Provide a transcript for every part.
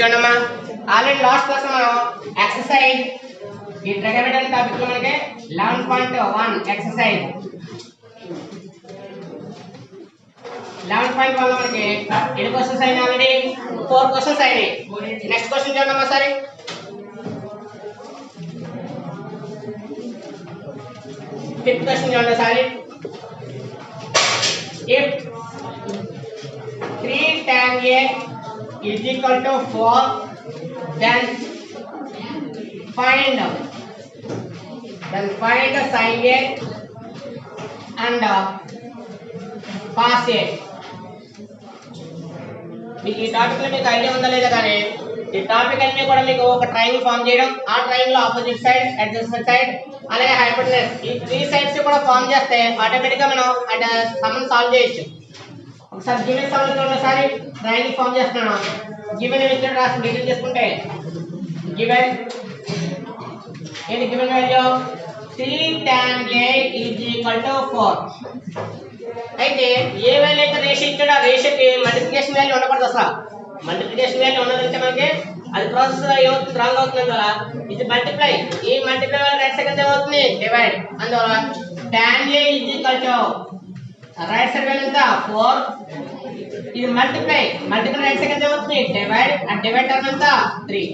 చూడమ్మా already last class మనం exercise ఈ ట్రిగోనోమెట్రీ టాపిక్ లో మనకి 11.1 ఎక్సర్సైజ్ 11.1 లో మనకి ఎన్ని క్వశ్చన్స్ అయినాయి ఆల్రెడీ 4 క్వశ్చన్స్ అయినాయి. నెక్స్ట్ క్వశ్చన్ చూడమ్మా సరే ఫిఫ్త్ క్వశ్చన్ చూడండి sorry. if 3 tan a is equal to 4 then find sin a and cos a. మీకు ఈ టాపిక్ లో మీకు ఐడియా ఉందా లేదా కానీ ఈ టాపిక్ అన్ని కూడా మీకు ఒక ట్రయాంగిల్ ఫామ్ చేయడం, ఆ triangle opposite side adjacent side అలాగే హైపోటెనస్ ఈ 3 సైడ్స్ కూడా ఫామ్ చేస్తే ఆటోమేటిక్ గా మనం అంటే సమ్ సాల్వ్ చేయొచ్చు. ఒకసారి గివెన్ సమ్ చూడండి ఒకసారి ట్రయాంగిల్ ఫామ్ చేస్తున్నాను. గివెన్ ఇక్కడ రాసి డీటెయిల్ చేసుకుంటే గివెన్ ఏంటి given value 3 tan a is equal to 4. అయితే ఏ వాల్యూ అయితే రేషియో ఇచ్చాడో ఆ రేషియోకి మల్టిప్లికేషన్ వాల్యూ ఉండకూడదు. అసలు మల్టిప్లికేషన్ వాల్యూ ఉన్నదంటే మనకి అది ప్రాసెస్ ఏమవుతుంది రాంగ్ అవుతుంది. అందువల్ల ఇది మల్టిప్లై ఈ మల్టిప్లై వల్ల రైట్ సైడ్ ఏమవుతుంది డివైడ్. అందువల్ల tan a is equal to right side value ఎంత 4 ఇది మల్టిప్లై రైట్ సైడ్ ఏమవుతుంది డివైడ్ ఆ డివైడ్ టర్మ్ ఎంత 3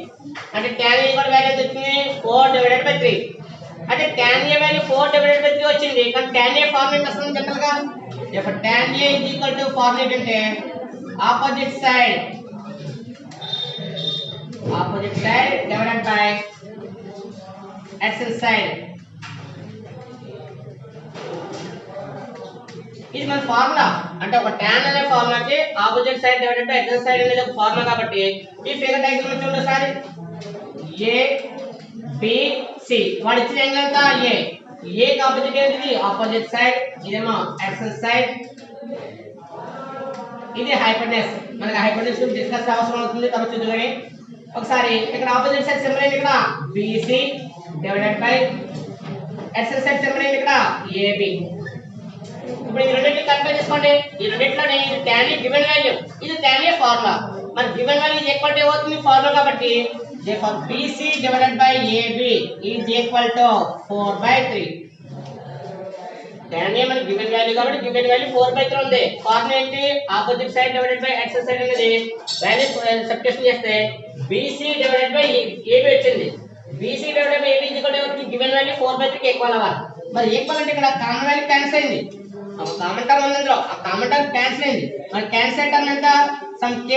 అంటే tan a కూడా వాల్యూ ఎంత వచ్చింది 4 డివైడెడ్ బై 3. అంటే tan a value 4 divided by 3 వచ్చింది. కానీ tan a ఫార్ములా ఏంటి అసలు జనరల్ గా if tan a is equal to formula ఏంటంటే opposite side divided by adjacent side. ఇది మన ఫార్ములా అంటే ఒక tan అనే ఫార్ములాకి opposite side divided by adjacent side అనేది ఒక ఫార్ములా. కాబట్టి ఈ ఫిగర్ డయాగ్రామ్ చూడండి ఒకసారి a b c వాడు ఇచ్చిన యాంగిల్ ఎంత a కి ఆపోజిట్ ఏంటిది ఆపోజిట్ సైడ్, ఇదేమో అడ్జసెంట్ సైడ్, ఇది హైపోటెనస్. మనకి హైపోటెనస్ గురించి డిస్కస్ అవసరం అవుతుంది తర్వాత చూద్దాం. ఒకసారి ఇక్కడ ఆపోజిట్ సైడ్ సింబల్ ఏంటి ఇక్కడ BC divided by adjacent side symbol ఏంటి ఇక్కడ AB. ఇప్పుడు ఈ రెండింటిని కంపేర్ చేసుకోండి. ఈ రెండింటిలోనే ఇది tan a గివెన్ వాల్యూ, ఇది tan a ఫార్ములా. మరి given value is equal to ఏమవుతుంది ఫార్ములా కాబట్టి therefore BC divided by AB is equal to 4/3. tan a మన గివెన్ వాల్యూ కాబట్టి గివెన్ వాల్యూ 4/3 ఉంది. ఫార్ములా ఏంటి opposite side divided by adjacent side అనేది value substitution చేస్తే BC divided by AB వచ్చింది. BC divided by AB is equal to given value 4/3 కి equal అవ్వాలి. మరి ఈక్వల్ అంటే ఇక్కడ కామన్ వాల్యూ క్యాన్సిల్ అయింది. కామన్ టర్మ్ ఉంది అందులో, ఆ కామన్ టర్మ్ క్యాన్సిల్ అయింది. మరి క్యాన్సిల్ టర్మ్ ఎంత సమ్ k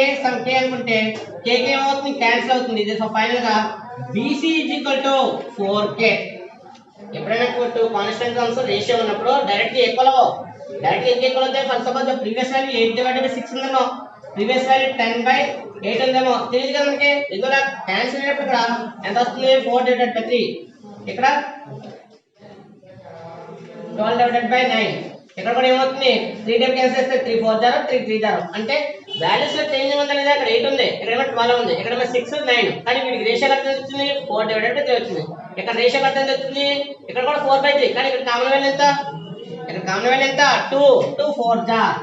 అనుకుంటే k కి ఏమవుతుంది క్యాన్సిల్ అవుతుంది. ఇది సో ఫైనల్ గా BC is equal to 4k. ఎప్పుడైనా టూ కాన్స్టెంట్ టర్మ్స్ రేషియో ఉన్నప్పుడు డైరెక్ట్ గా ఈక్వల్ ఈక్వల్ అవుతాయి. For suppose previous value 8 divided by 6 ఉందేమో, ప్రీవియస్ వాల్యూ 10/8 ఉందేమో తెలియదు కదా మనకి. ఇందులో క్యాన్సిల్ అయినప్పుడు ఇక్కడ ఎంత వస్తుంది 4 డివైడెడ్ బై 3, ఇక్కడ 12 డివైడెడ్ బై 9. ఇక్కడ కూడా ఏమవుతుంది 3 టైం క్యాన్సిల్ చేస్తే 3 4 0 3 3 0 అంటే వాల్యూస్ లో చేంజ్ ఉందా లేదా. ఇక్కడ 8 ఉంది, ఇక్కడ 12 ఉంది, ఇక్కడ 6 9. కానీ వీటికి రేషియో ఎంత వచ్చింది 4 డివైడెడ్ బై 3 వచ్చింది. ఇక్కడ రేషియో ఎంత వచ్చింది ఇక్కడ కూడా 4/3. కానీ ఇక్కడ కామన్ వాల్యూ ఎంత 2 2 4 జార్,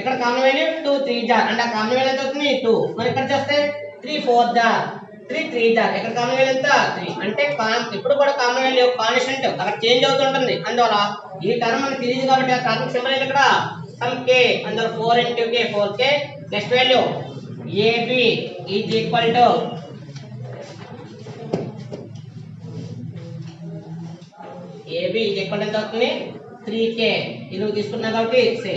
ఇక్కడ కామన్ వాల్యూ 2 3 జార్ అంటే ఆ కామన్ వాల్యూ ఎంత అవుతుంది 2. మరి ఇక్కడ చూస్తే 3 4 జార్ 3 3 జార్, ఇక్కడ కామన్ వాల్యూ ఎంత 3. అంటే ఇప్పుడు కూడా కామన్ వాల్యూ కాన్స్టెంట్ అక్కడ చేంజ్ అవుతుంటుంది. అందువల్ల ఈ టర్మ్ మనకి తెలియదు కాబట్టి ఆ టర్మ్ సింబల్ ఇక్కడ సమ్ k అందువల్ల 4 into k 4k. Next value AB is equal to ఎంత అవుతుంది 3k. ఇది తీసుకున్నా కాబట్టి సే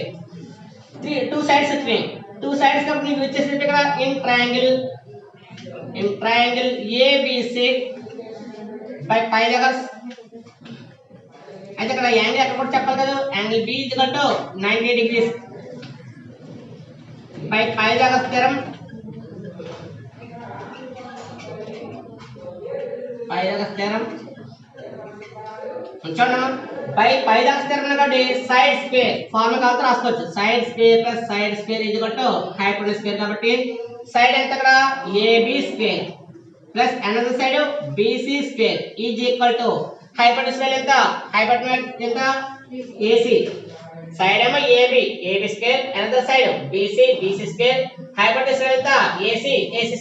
2 సైడ్స్ వచ్చినాయి. 2 సైడ్స్ కాబట్టి నీకు వచ్చేసి ఇక్కడ ఇన్ ట్రయాంగిల్ ABC బై పై దగ్గర అయితే ఇక్కడ యాంగిల్ ఎక్కడ కూడా చెప్పాలి కదా. Angle B is equal to 90 degrees బై పై దగ్గర స్థిరం ఉంచండి బై పై దగ్గర స్థిరం కాబట్టి సైడ్ స్క్వేర్ ఫార్ములా కావాలంటే రాసుకోవచ్చు. Side square plus side square is equal to hypotenuse square కాబట్టి సైడ్ ఎంత ఇక్కడ AB square plus another side BC square is equal to hypotenuse value ఎంత ఎంత AC side ఏమో AB square, another side BC square, hypotenuse ఎంత AC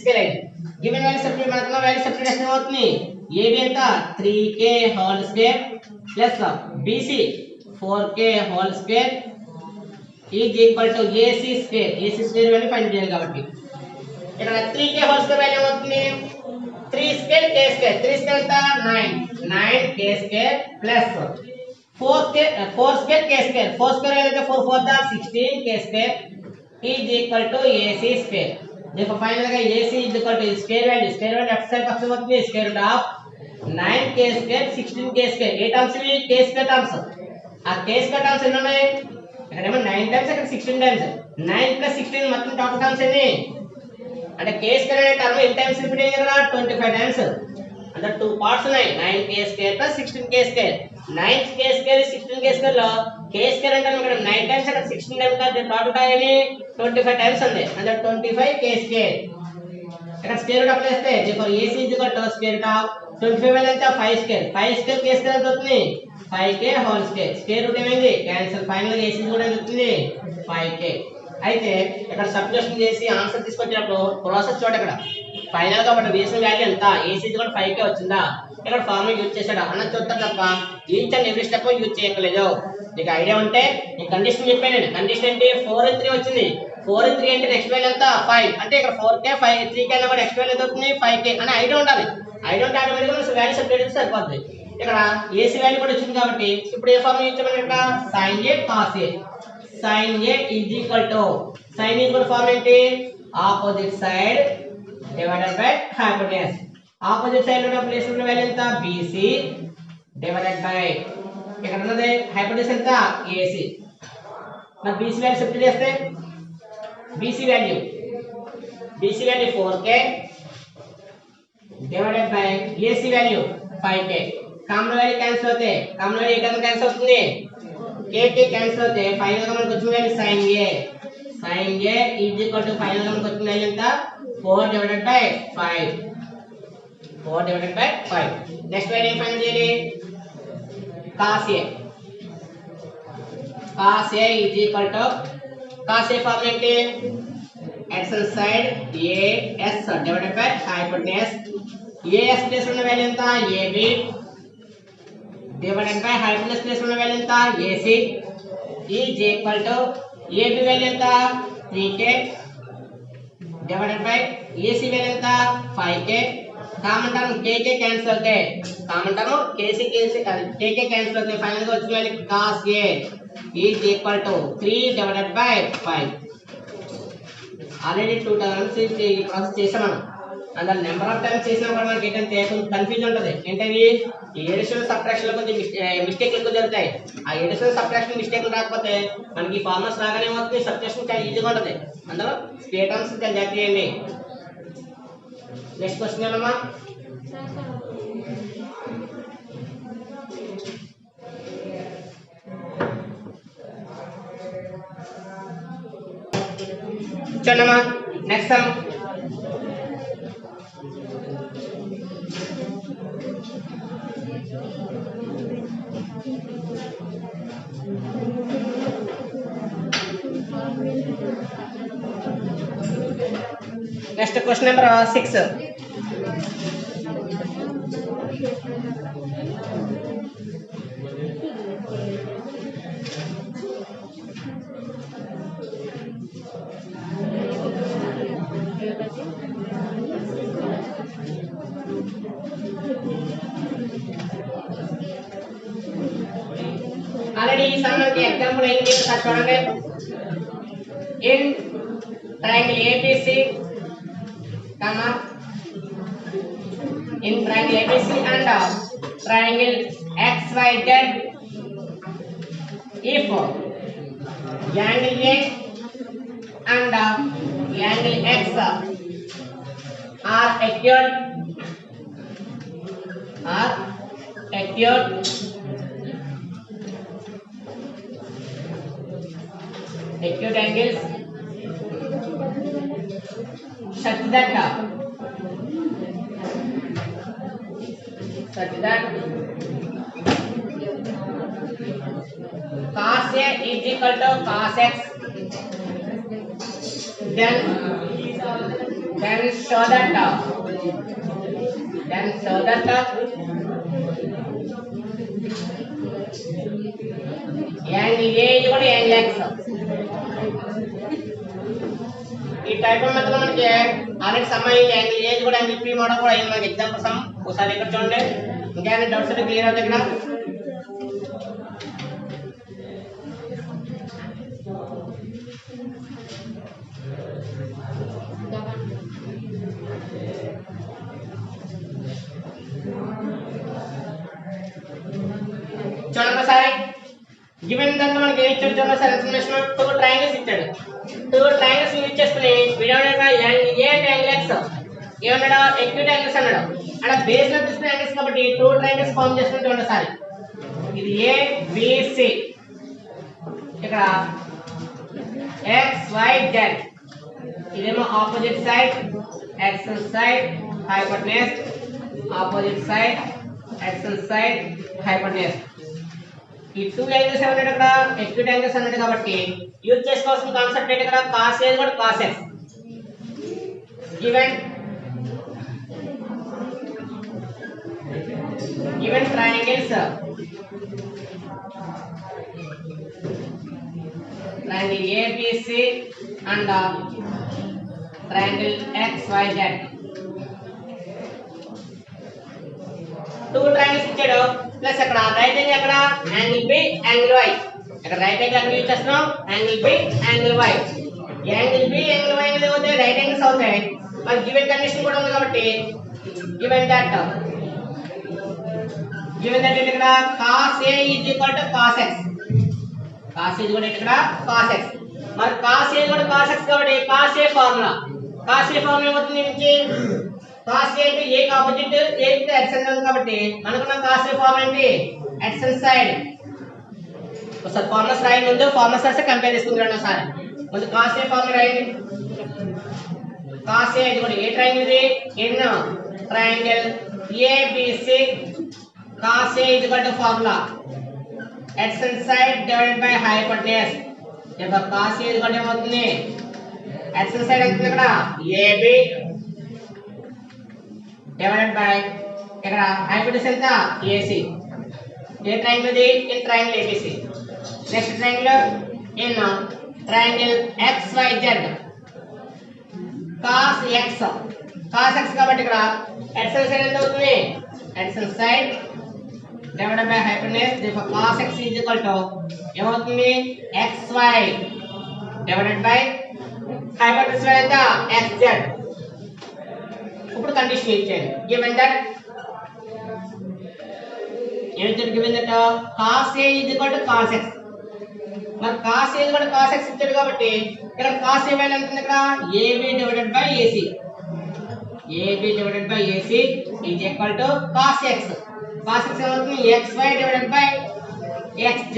square అయింది. Given value substitute మనకు value substitute చేస్తే ఏమవుతుంది ఏబి ఎంత 3k whole square plus BC 4k whole square is equal to AC square value find చేయాలి కాబట్టి ఇక్కడ 3k హోల్ స్క్వేర్ వాల్యూ ఏమవుతుంది 3 స్క్వేర్ k స్క్వేర్ 3 స్క్వేర్ ఎంత 9 k square plus 4 square k square 4 square value అయితే 4 4 16 k square is equal to AC square देखो final का AC is equal to square value left side पक्ष में कितनी square root of 9k square 16k square ఏ terms వి k square terms ఆ k square terms ఎన్ని ఉన్నాయి ఇక్కడేమో 9 టైమ్స్ ఇక్కడ 16 టైమ్స్ 9 ప్లస్ 16 మొత్తం టోటల్ టర్మ్స్ ఎన్ని అంటే k స్క్వేర్ అనే టర్మ్ ఎన్ని టైమ్స్ రిపీట్ అయ్యింది కదా 25 టైమ్స్ అంటే టూ పార్ట్స్ ఉన్నాయి 9k square plus 16k square 9k square 16k square లో k స్క్వేర్ అంటే ఇక్కడ 9 టైమ్స్ అక్కడ 16 టైమ్స్ అంటే టోటల్ టైం 25 టైమ్స్ ఉంది అంటే 25k స్క్వేర్ ఇక్కడ స్క్వేర్ రూట్ అప్లై చేస్తే देखो AC is equal to square root of 25 value ఎంత 5 స్క్వేర్ k స్క్వేర్ ఎంత అవుతుంది 5k whole square square root ఏమైంది క్యాన్సిల్ ఫైనల్ గా AC కూడా ఎంత అవుతుంది 5k అయితే ఇక్కడ సబ్స్టిట్యూషన్ చేసి ఆన్సర్ తీసుకొచ్చినప్పుడు ప్రాసెస్ చూడండి ఇక్కడ ఫైనల్ గా మన వేసిన వాల్యూ ఎంత AC ఇజ్ ఈక్వల్ 5k వచ్చిందా ఇక్కడ ఫార్ములా యూజ్ చేశాడు అన్న చూస్తారు తప్ప each and every step use చేయలేదు నీకు ఐడియా ఉంటే ఈ కండిషన్ చెప్పాను నేను కండిషన్ ఏంటి 4 and 3 వచ్చింది 4 and 3 అంటే నెక్స్ట్ వాల్యూ ఎంత 5 అంటే ఇక్కడ 4k 5 3k అన్న కూడా నెక్స్ట్ వాల్యూ ఎంత అవుతుంది 5k అని ఐడియా ఉండాలి ఐడియా ఉంటే ఆటోమేటిక్గా మనం వాల్యూ సబ్స్టిట్యూట్ చేస్తే సరిపోతుంది ఇక్కడ AC వాల్యూ కూడా వచ్చింది కాబట్టి ఇప్పుడు ఏ ఫార్ములా యూజ్ చేయమని ఇక్కడ sin a cos a sin a is equal to sin equal form ఏంటి opposite side divided by hypotenuse opposite side లో ప్లేస్ ఉన్న వాల్యూ ఎంత BC డివైడెడ్ బై ఇక్కడ ఉన్నది హైపోటెనస్ ఎంత AC మరి BC వాల్యూ సబ్స్టిట్యూట్ చేస్తే BC value 4k divided by AC value 5k common value cancel అవుతే కామన్ వాల్యూ ఇక్కడ క్యాన్సిల్ అవుతుంది k క్యాన్సిల్ అవుతే ఫైనల్ గా మనకు వచ్చిన value sin a is equal to final గా మనకు వచ్చిన వాల్యూ ఎంత 4 divided by 5 next value find చేయాలి cos a is equal to cos a formula ఏంటి adjacent side AS divided by hypotenuse AS place ఉన్న వాల్యూ ఎంత AB divided by hypotenuse place ఉన్న value ఎంత AC is equal to AB value ఎంత 3k divided by AC value ఎంత 5k common term kk cancel అవుతాయి common term kk cancel అవుతాయి final గా వచ్చిన value cos a is equal to 3 divided by 5 already 2 times ఈ process చేసాం మనం అందులో నెంబర్ ఆఫ్ టైమ్స్ చేసినా కూడా మనకి ఏంటంటే కొంచెం కన్ఫ్యూజన్ ఉంటుంది ఏంటది ఈ ఎడిషన్ సబ్ట్రాక్షన్ లో కొంచెం మిస్టేక్లు ఎక్కువ జరుగుతాయి ఆ ఎడిషన్ సబ్ట్రాక్షన్ మిస్టేక్లు రాకపోతే మనకి ఫార్ములాస్ రాగానే అవుతుంది సబ్ట్రాక్షన్ చాలా ఈజీగా ఉంటుంది అందులో స్క్వేర్ టర్మ్స్ చాలా జాగ్రత్త చేయండి నెక్స్ట్ క్వశ్చన్ ఏమమ్మా చూడమ్మా next some next question number 6 already ఈ సమ్ కి ఎగ్జాంపుల్ ఏంటి ఒకసారి చూడండి in triangle ABC comma in triangle ABC and triangle XYZ if angle A and angle X are acute angles such that cos A is equal to cos X then show that then show that angle A is equal to angle X. ఈ type of method మనకి already some అయింది. Angle A కూడా angle P model కూడా అయింది మనకి example some. ఒకసారి ఇక్కడ చూడండి, ఇంకేమైనా డౌట్స్ ఉంటే క్లియర్ అవుతుంది. ఇక్కడ చూడండి ఒకసారి గివెన్ దాంట్లో మనకి ఏం ఇచ్చాడు చూడండి సార్ ఇన్ఫర్మేషన్. 2 ట్రయాంగిల్స్ ఇచ్చాడు. 2 ట్రయాంగిల్స్ యూజ్ చేసుకుని video angle A and angle X ఏమన్నాడు ఎక్యూట్ యాంగిల్స్ అన్నాడు. అక్కడ బేస్ లో తీసుకున్న యాంగిల్స్ కాబట్టి 2 ట్రయాంగిల్స్ ఫార్మ్ చేసుకుని చూడండి సార్. ఇది ఏ బి సి, ఇక్కడ ఎక్స్ వై జెడ్, ఇదేమో opposite side X side hypotenuse, opposite side X side hypotenuse. ఈ 2 యాంగిల్స్ ఏమన్నాడు ఇక్కడ ఎక్యూట్ యాంగిల్స్ అన్నాడు కాబట్టి యూజ్ చేసుకోవాల్సిన కాన్సెప్ట్ ఏంటి ఇక్కడ cos A కూడా cos X. given triangles triangle ABC and triangle XYZ. 2 triangles ఇచ్చాడు ప్లస్ అక్కడ రైట్ యాంగిల్ అక్కడ యాంగిల్ బి యాంగిల్ వై, ఇక్కడ రైట్ యాంగిల్ అక్కడ యూజ్ చేస్తున్నాం angle B angle Y. Angle B angle Y angle అవుతాయి right angles అవుతాయి. మరి given condition కూడా ఉంది కాబట్టి గివెన్ దట్ ఇక్కడ cos A is equal to cos X, cos A కూడా ఇక్కడ cos X. మరి cos A కూడా cos X కాబట్టి cos A ఫార్ములా ఏమవుతుంది నుంచి cos A అంటే A కి ఆపోజిట్ A కి ఎక్స్టెన్షన్ కాబట్టి మనకున్న cos A ఫార్ములా ఏంటి ఎక్స్టెన్షన్ సైడ్. ఒకసారి ఫార్ములాస్ రాయండి, ముందు ఫార్ములాస్ రాస్తే కంపేర్ చేసుకుందాం ఒకసారి. ముందు cos A ఫార్ములా రాయండి. cos A ఇది కూడా ఏ ట్రయాంగిల్ ఇది in triangle ABC. cos A is equal to formula extend side divided by hypotenuse. ఇక్కడ cos A is equal to ఏమవుతుంది extend side అవుతుంది ఇక్కడ AB divided by ఇక్కడ hypotenuse ఎంత AC. ఏ ట్రయాంగిల్ ఇది in triangle ABC. Next triangle in triangle XYZ cos X కాబట్టి ఇక్కడ extend side ఎంత అవుతుంది extend side divided by hypotenuse. Therefore cos X is equal to ఏమవుతుంది XY divided by hypotenuse ఎంత XZ. ఇప్పుడు condition ఇచ్చాను given that cos A is equal to cos X. మరి cos A కూడా cos X ఇచ్చాడు కాబట్టి ఇక్కడ cos A వాల్యూ ఎంత ఉంది ఇక్కడ AB divided by AC. AB divided by AC is equal to cos X. cos X ఏమవుతుంది XY divided by XZ.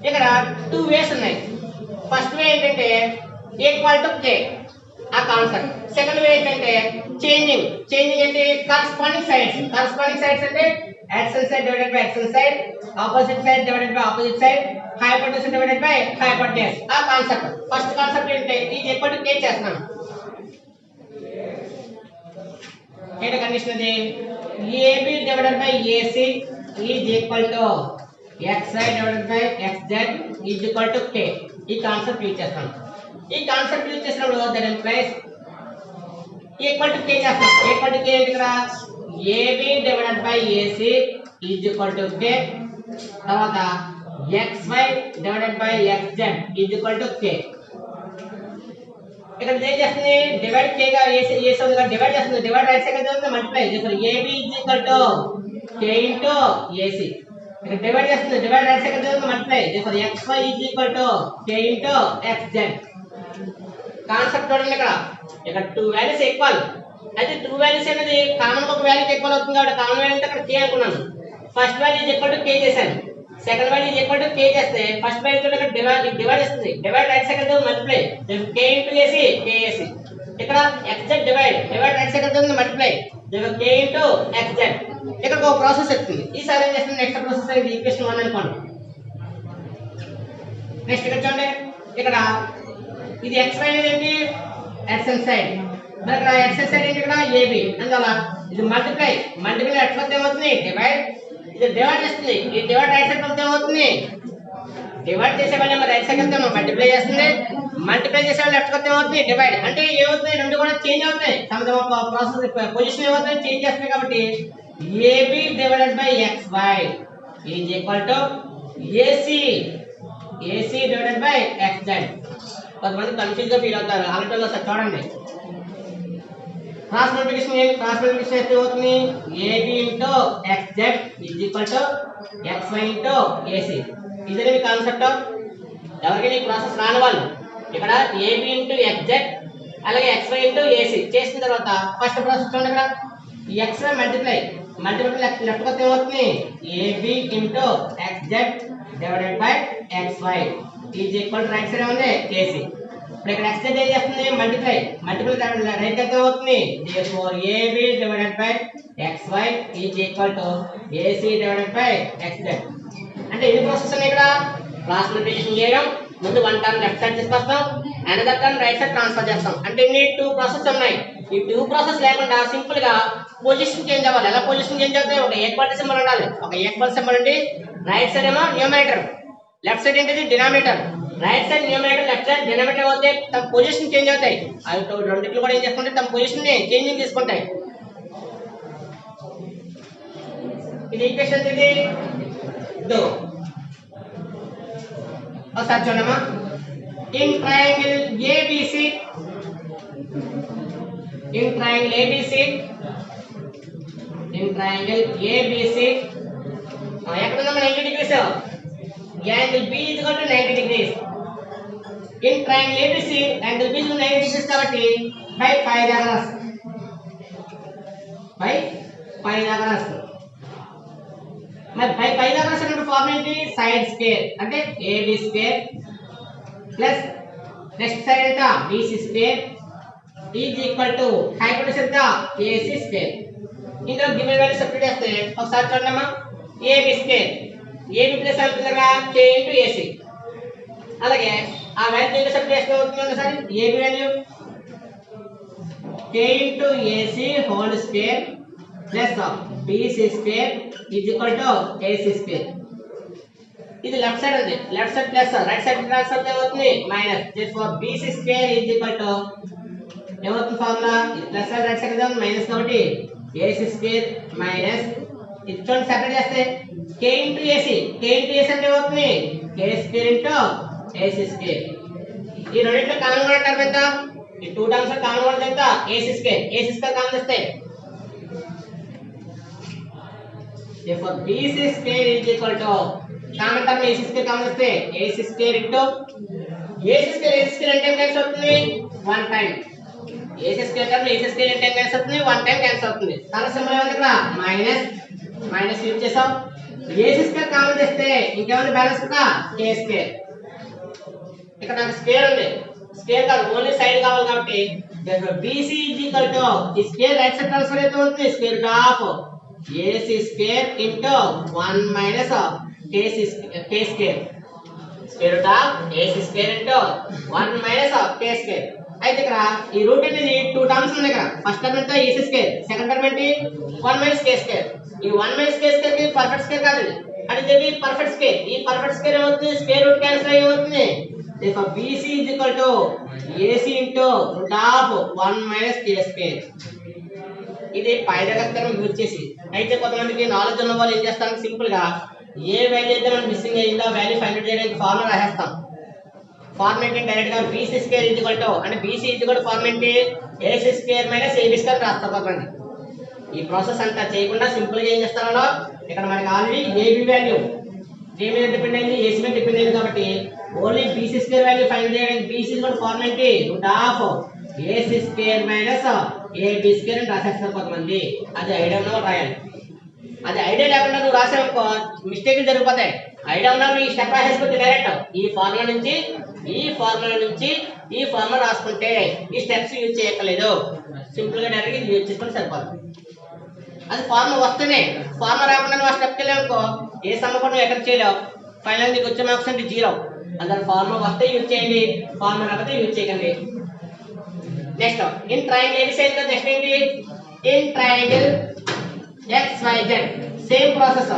ఇక్కడ 2 వేస్ ఉన్నాయి. ఫస్ట్ వే ఏంటంటే ఈక్వల్ టు K ఆ కాన్సెప్ట్. సెకండ్ వే ఏంటంటే చేంజింగ్ ఏంటి కరస్పాండింగ్ సైడ్స్ అంటే adjacent side divided by adjacent side, opposite side divided by opposite side, hypotenuse divided by hypotenuse. ఆ concept first concept ఏంటంటే ఇది ఈక్వల్ టు K చేస్తున్నాను. ఏంటి condition అది AB divided by AC is equal to XY divided by XZ is equal to K. ఈ concept use చేస్తాను. ఈ concept use చేసినప్పుడు that implies equal to K చేస్తాం. ఈక్వల్ టు K ఏంటి ఇక్కడ AB divided by AC is equal to K. తర్వాత XY divided by XZ is equal to K. ఇక్కడ ఏం చేస్తుంది డివైడ్ K గా AC ఉంది కదా డివైడ్ చేస్తుంది. డివైడ్ రైట్ సైడ్ చేస్తే మల్టిప్లై చేస్తారు. AB is equal to K into AC. ఇక్కడ డివైడ్ చేస్తుంది. డివైడ్ రైట్ సైడ్ చేస్తే మల్టిప్లై చేస్తారు. XY is equal to K into XZ. Concept చూడండి ఇక్కడ 2 వాల్యూస్ ఈక్వల్. అయితే 2 వాల్యూస్ అనేది కామన్ ఒక వాల్యూకి ఈక్వల్ అవుతుంది కాబట్టి కామన్ వాల్యూ అంటే అక్కడ K అనుకున్నాను. First value is equal to K చేశాను. Second value is equal to K చేస్తే ఫస్ట్ వాల్యూ తో ఇక్కడ డివైడ్ చేస్తుంది. డివైడ్ రైట్ సైడ్ చేస్తే multiply K into AC KAC. ఇక్కడ XZ డివైడ్ రైట్ సైడ్ చేస్తే మల్టిప్లై K into XZ. ఇక్కడ ఒక ప్రాసెస్ వస్తుంది. ఈసారి ఏం చేస్తుంది నెక్స్ట్ ప్రాసెస్ అనేది ఈక్వేషన్ 1 అనుకోండి. నెక్స్ట్ ఇక్కడ చూడండి ఇక్కడ ఇది XY అనేది ఏంటి adjacent side మరి ఇక్కడ x సైడ్ ఏంటి ఇక్కడ ab అందువల్ల ఇది మల్టిప్లై x వస్తే ఏమవుతుంది డివైడ్ ఇది డివైడ్ చేస్తుంది ఈ డివైడ్ రైట్ సైడ్ వస్తే ఏమవుతుంది డివైడ్ చేసే వాళ్ళ మరి రైట్ సైడ్ వస్తే మల్టిప్లై చేస్తుంది మల్టిప్లై చేసే వాళ్ళు లెఫ్ట్ వస్తే ఏమవుతుంది డివైడ్ అంటే ఏమవుతుంది రెండు కూడా చేంజ్ అవుతాయి తమ ప్రాసెస్ పొజిషన్ ఏమవుతుంది చేంజ్ చేస్తాయి కాబట్టి ab divided by xy is equal to ac divided by xz. కొంతమంది కన్ఫ్యూజ్ గా ఫీల్ అవుతారు ఆలోచనలో సార్ చూడండి క్రాస్ మల్టిప్లికేషన్ అయితే అవుతుంది ab into xz is equal to xy into ac. ఇదే మీ కాన్సెప్ట్ ఎవరికైనా ఈ ప్రాసెస్ రాని వాళ్ళు ఇక్కడ ab into xz అలాగే xy into ac చేసిన తర్వాత ఫస్ట్ ప్రాసెస్ చూడండి ఇక్కడ xy మల్టిప్లై లెఫ్ట్ కొస్తే ఏమవుతుంది ab into xz divided by xy is equal to right side ఉంది ac. ఇప్పుడు ఇక్కడ xz ఏం చేస్తుంది మల్టిప్లై రైట్ అయితే అవుతుంది therefore ab divided by xy is equal to ac divided by xz. అంటే ఇది ప్రాసెస్ అనే ఇక్కడ క్రాస్ మల్టిప్లికేషన్ చేయడం ముందు వన్ టర్మ్ లెఫ్ట్ సైడ్ తీసుకొస్తాం another term right side transfer చేస్తాం. అంటే ఇన్ని టూ ప్రాసెస్ ఉన్నాయి. ఈ టూ ప్రాసెస్ లేకుండా సింపుల్ గా పొజిషన్ చేంజ్ అవ్వాలి. ఎలా పొజిషన్ చేంజ్ అవుతాయి ఒక ఈక్వాలిటీ సింబల్ ఉండాలి. ఒక ఈక్వల్ సింబల్ ఉండి రైట్ సైడ్ ఏమో న్యూమరేటర్ లెఫ్ట్ సైడ్ ఏంటిది denominator right side numerator left side denominator అవుతే తమ పొజిషన్ చేంజ్ అవుతాయి. అవి రెండిట్లు కూడా ఏం చేసుకుంటాయి తమ పొజిషన్ చేంజింగ్ తీసుకుంటాయి. ఇది ఈక్వేషన్ ఇది దో ఒకసారి చూడమ్మా in triangle ABC ఎక్కడ ఉందమ్మా 90 degrees angle B is equal to 90 degrees. in triangle ABC angle B is 90 degrees కాబట్టి బై పై దాకా రాస్తాం మరి పై దాకా రాసినప్పుడు ఫార్ములా ఏంటి సైడ్ స్క్వేర్ అంటే AB square plus next side ఎంత BC square is equal to hypotenuse ఎంత AC స్క్వేర్. ఇందులో గివెన్ వాల్యూ సబ్స్టిట్యూట్ చేస్తే ఒకసారి చూడమ్మా AB స్క్వేర్ AB ప్లస్ అవుతుంది కదా K ఇంటూ AC అలాగే ఆ వాల్యూ ఎంత సబ్స్టిట్యూట్ చేస్తే అవుతుంది sir AB value K into AC whole square plus BC square is equal to AC square. ఇది లెఫ్ట్ సైడ్ ఉంది left side plus right side transfer అవుతుంది minus therefore BC square is equal to ఏమవుతుంది formula plus side right side కదా minus కాబట్టి AC square minus ఇది చూడండి separate చేస్తే K into AC అంటే ఏమవుతుంది K square into AC square. ఈ రెండింటిలో కామన్ గా టర్మ్ ఎంత ఈ టూ టర్మ్స్ లో కామన్ గా ఎంత AC స్క్వేర్ కామన్ చేస్తే therefore BC square is equal to common term AC square common చేస్తే AC square into AC square అంటే క్యాన్సిల్ అవుతుంది one time AC square term AC square అంటే క్యాన్సిల్ అవుతుంది one time cancel అవుతుంది. తర్వాత symbol ఏముంది ఇక్కడ మైనస్ యూజ్ చేసాం AC స్క్వేర్ కామన్ చేస్తే ఇంకేముంది బ్యాలెన్స్ కదా K స్క్వేర్. ఇక్కడ నాకు స్క్వేర్ ఉంది స్క్వేర్ కాదు ఓన్లీ సైడ్ కావాలి కాబట్టి BC ఈజ్ ఈక్వల్ టు ఈ స్క్వేర్ రైట్ సైడ్ ట్రాన్స్ఫర్ అయితే అవుతుంది square root of AC square into 1 minus K square square route of AC square into 1 minus K square. అయితే ఇక్కడ ఈ రూట్ అనేది టూ టర్మ్స్ ఉన్నాయి ఇక్కడ ఫస్ట్ టర్మ్ ఎంత AC స్క్వేర్ సెకండ్ టర్మ్ ఏంటి 1 మైనస్ K స్క్వేర్. ఈ 1 మైనస్ K స్క్వేర్ కి పర్ఫెక్ట్ స్క్వేర్ కాదు అది పర్ఫెక్ట్ స్క్వేర్. ఈ పర్ఫెక్ట్ స్క్వేర్ ఏమవుతుంది స్క్వేర్ రూట్ క్యాన్సిల్ అయ్యి అవుతుంది therefore BC is equal to AC into root of 1 minus K square. ఇది పైథాగరస్ యూజ్ చేసి అయితే కొంతమందికి నాలెడ్జ్ ఉన్న వాళ్ళు ఏం చేస్తారు సింపుల్ గా ఏ వాల్యూ అయితే మనం మిస్సింగ్ అయ్యిందో వాల్యూ ఫైండ్ అవుట్ చేయడానికి ఫార్ములా రాసేస్తాం. ఫార్ములా ఏంటి డైరెక్ట్ గా BC square is equal to అంటే BC is equal to formula ఏంటి AC square minus AB square రాస్తారు కొంతమంది. ఈ ప్రాసెస్ అంతా చేయకుండా సింపుల్ గా ఏం చేస్తారో ఇక్కడ మనకి ఆల్రెడీ AB వాల్యూ ఏ మీద డిపెండ్ అయింది AC మీద డిపెండ్ అయింది కాబట్టి only BC square value find చేయడానికి BC is equal to formula ఏంటి root of AC square minus AB square అని రాసేస్తారు కొంతమంది. అది ఐడియా ఉన్న వాళ్ళు రాయాలి. అది ఐడియా లేకుండా నువ్వు రాసావనుకో మిస్టేక్లు జరిగిపోతాయి. ఐడియా ఉన్నా ఈ స్టెప్ రాసేసుకుంటే డైరెక్ట్ ఈ ఫార్ములా నుంచి ఈ ఫార్ములా రాసుకుంటే ఈ స్టెప్స్ యూజ్ చేయక్కర్లేదు సింపుల్ గా డైరెక్ట్ ఇది యూజ్ చేసుకుంటే సరిపోతుంది. అది ఫార్ములా వస్తేనే ఫార్ములా రాకుండా నువ్వు ఆ స్టెప్కి వెళ్ళావనుకో ఏ సమ్మ కూడా నువ్వు ఎక్కడ చేయలేవు ఫైనల్ నీకు వచ్చే మార్క్స్ అంటే 0. అందులో ఫార్ములా వస్తే యూజ్ చేయండి ఫార్ములా రాకపోతే యూజ్ చేయకండి. నెక్స్ట్ ఇన్ ట్రయాంగిల్ ఏబిసి అయితే నెక్స్ట్ ఏంటి in triangle XYZ same process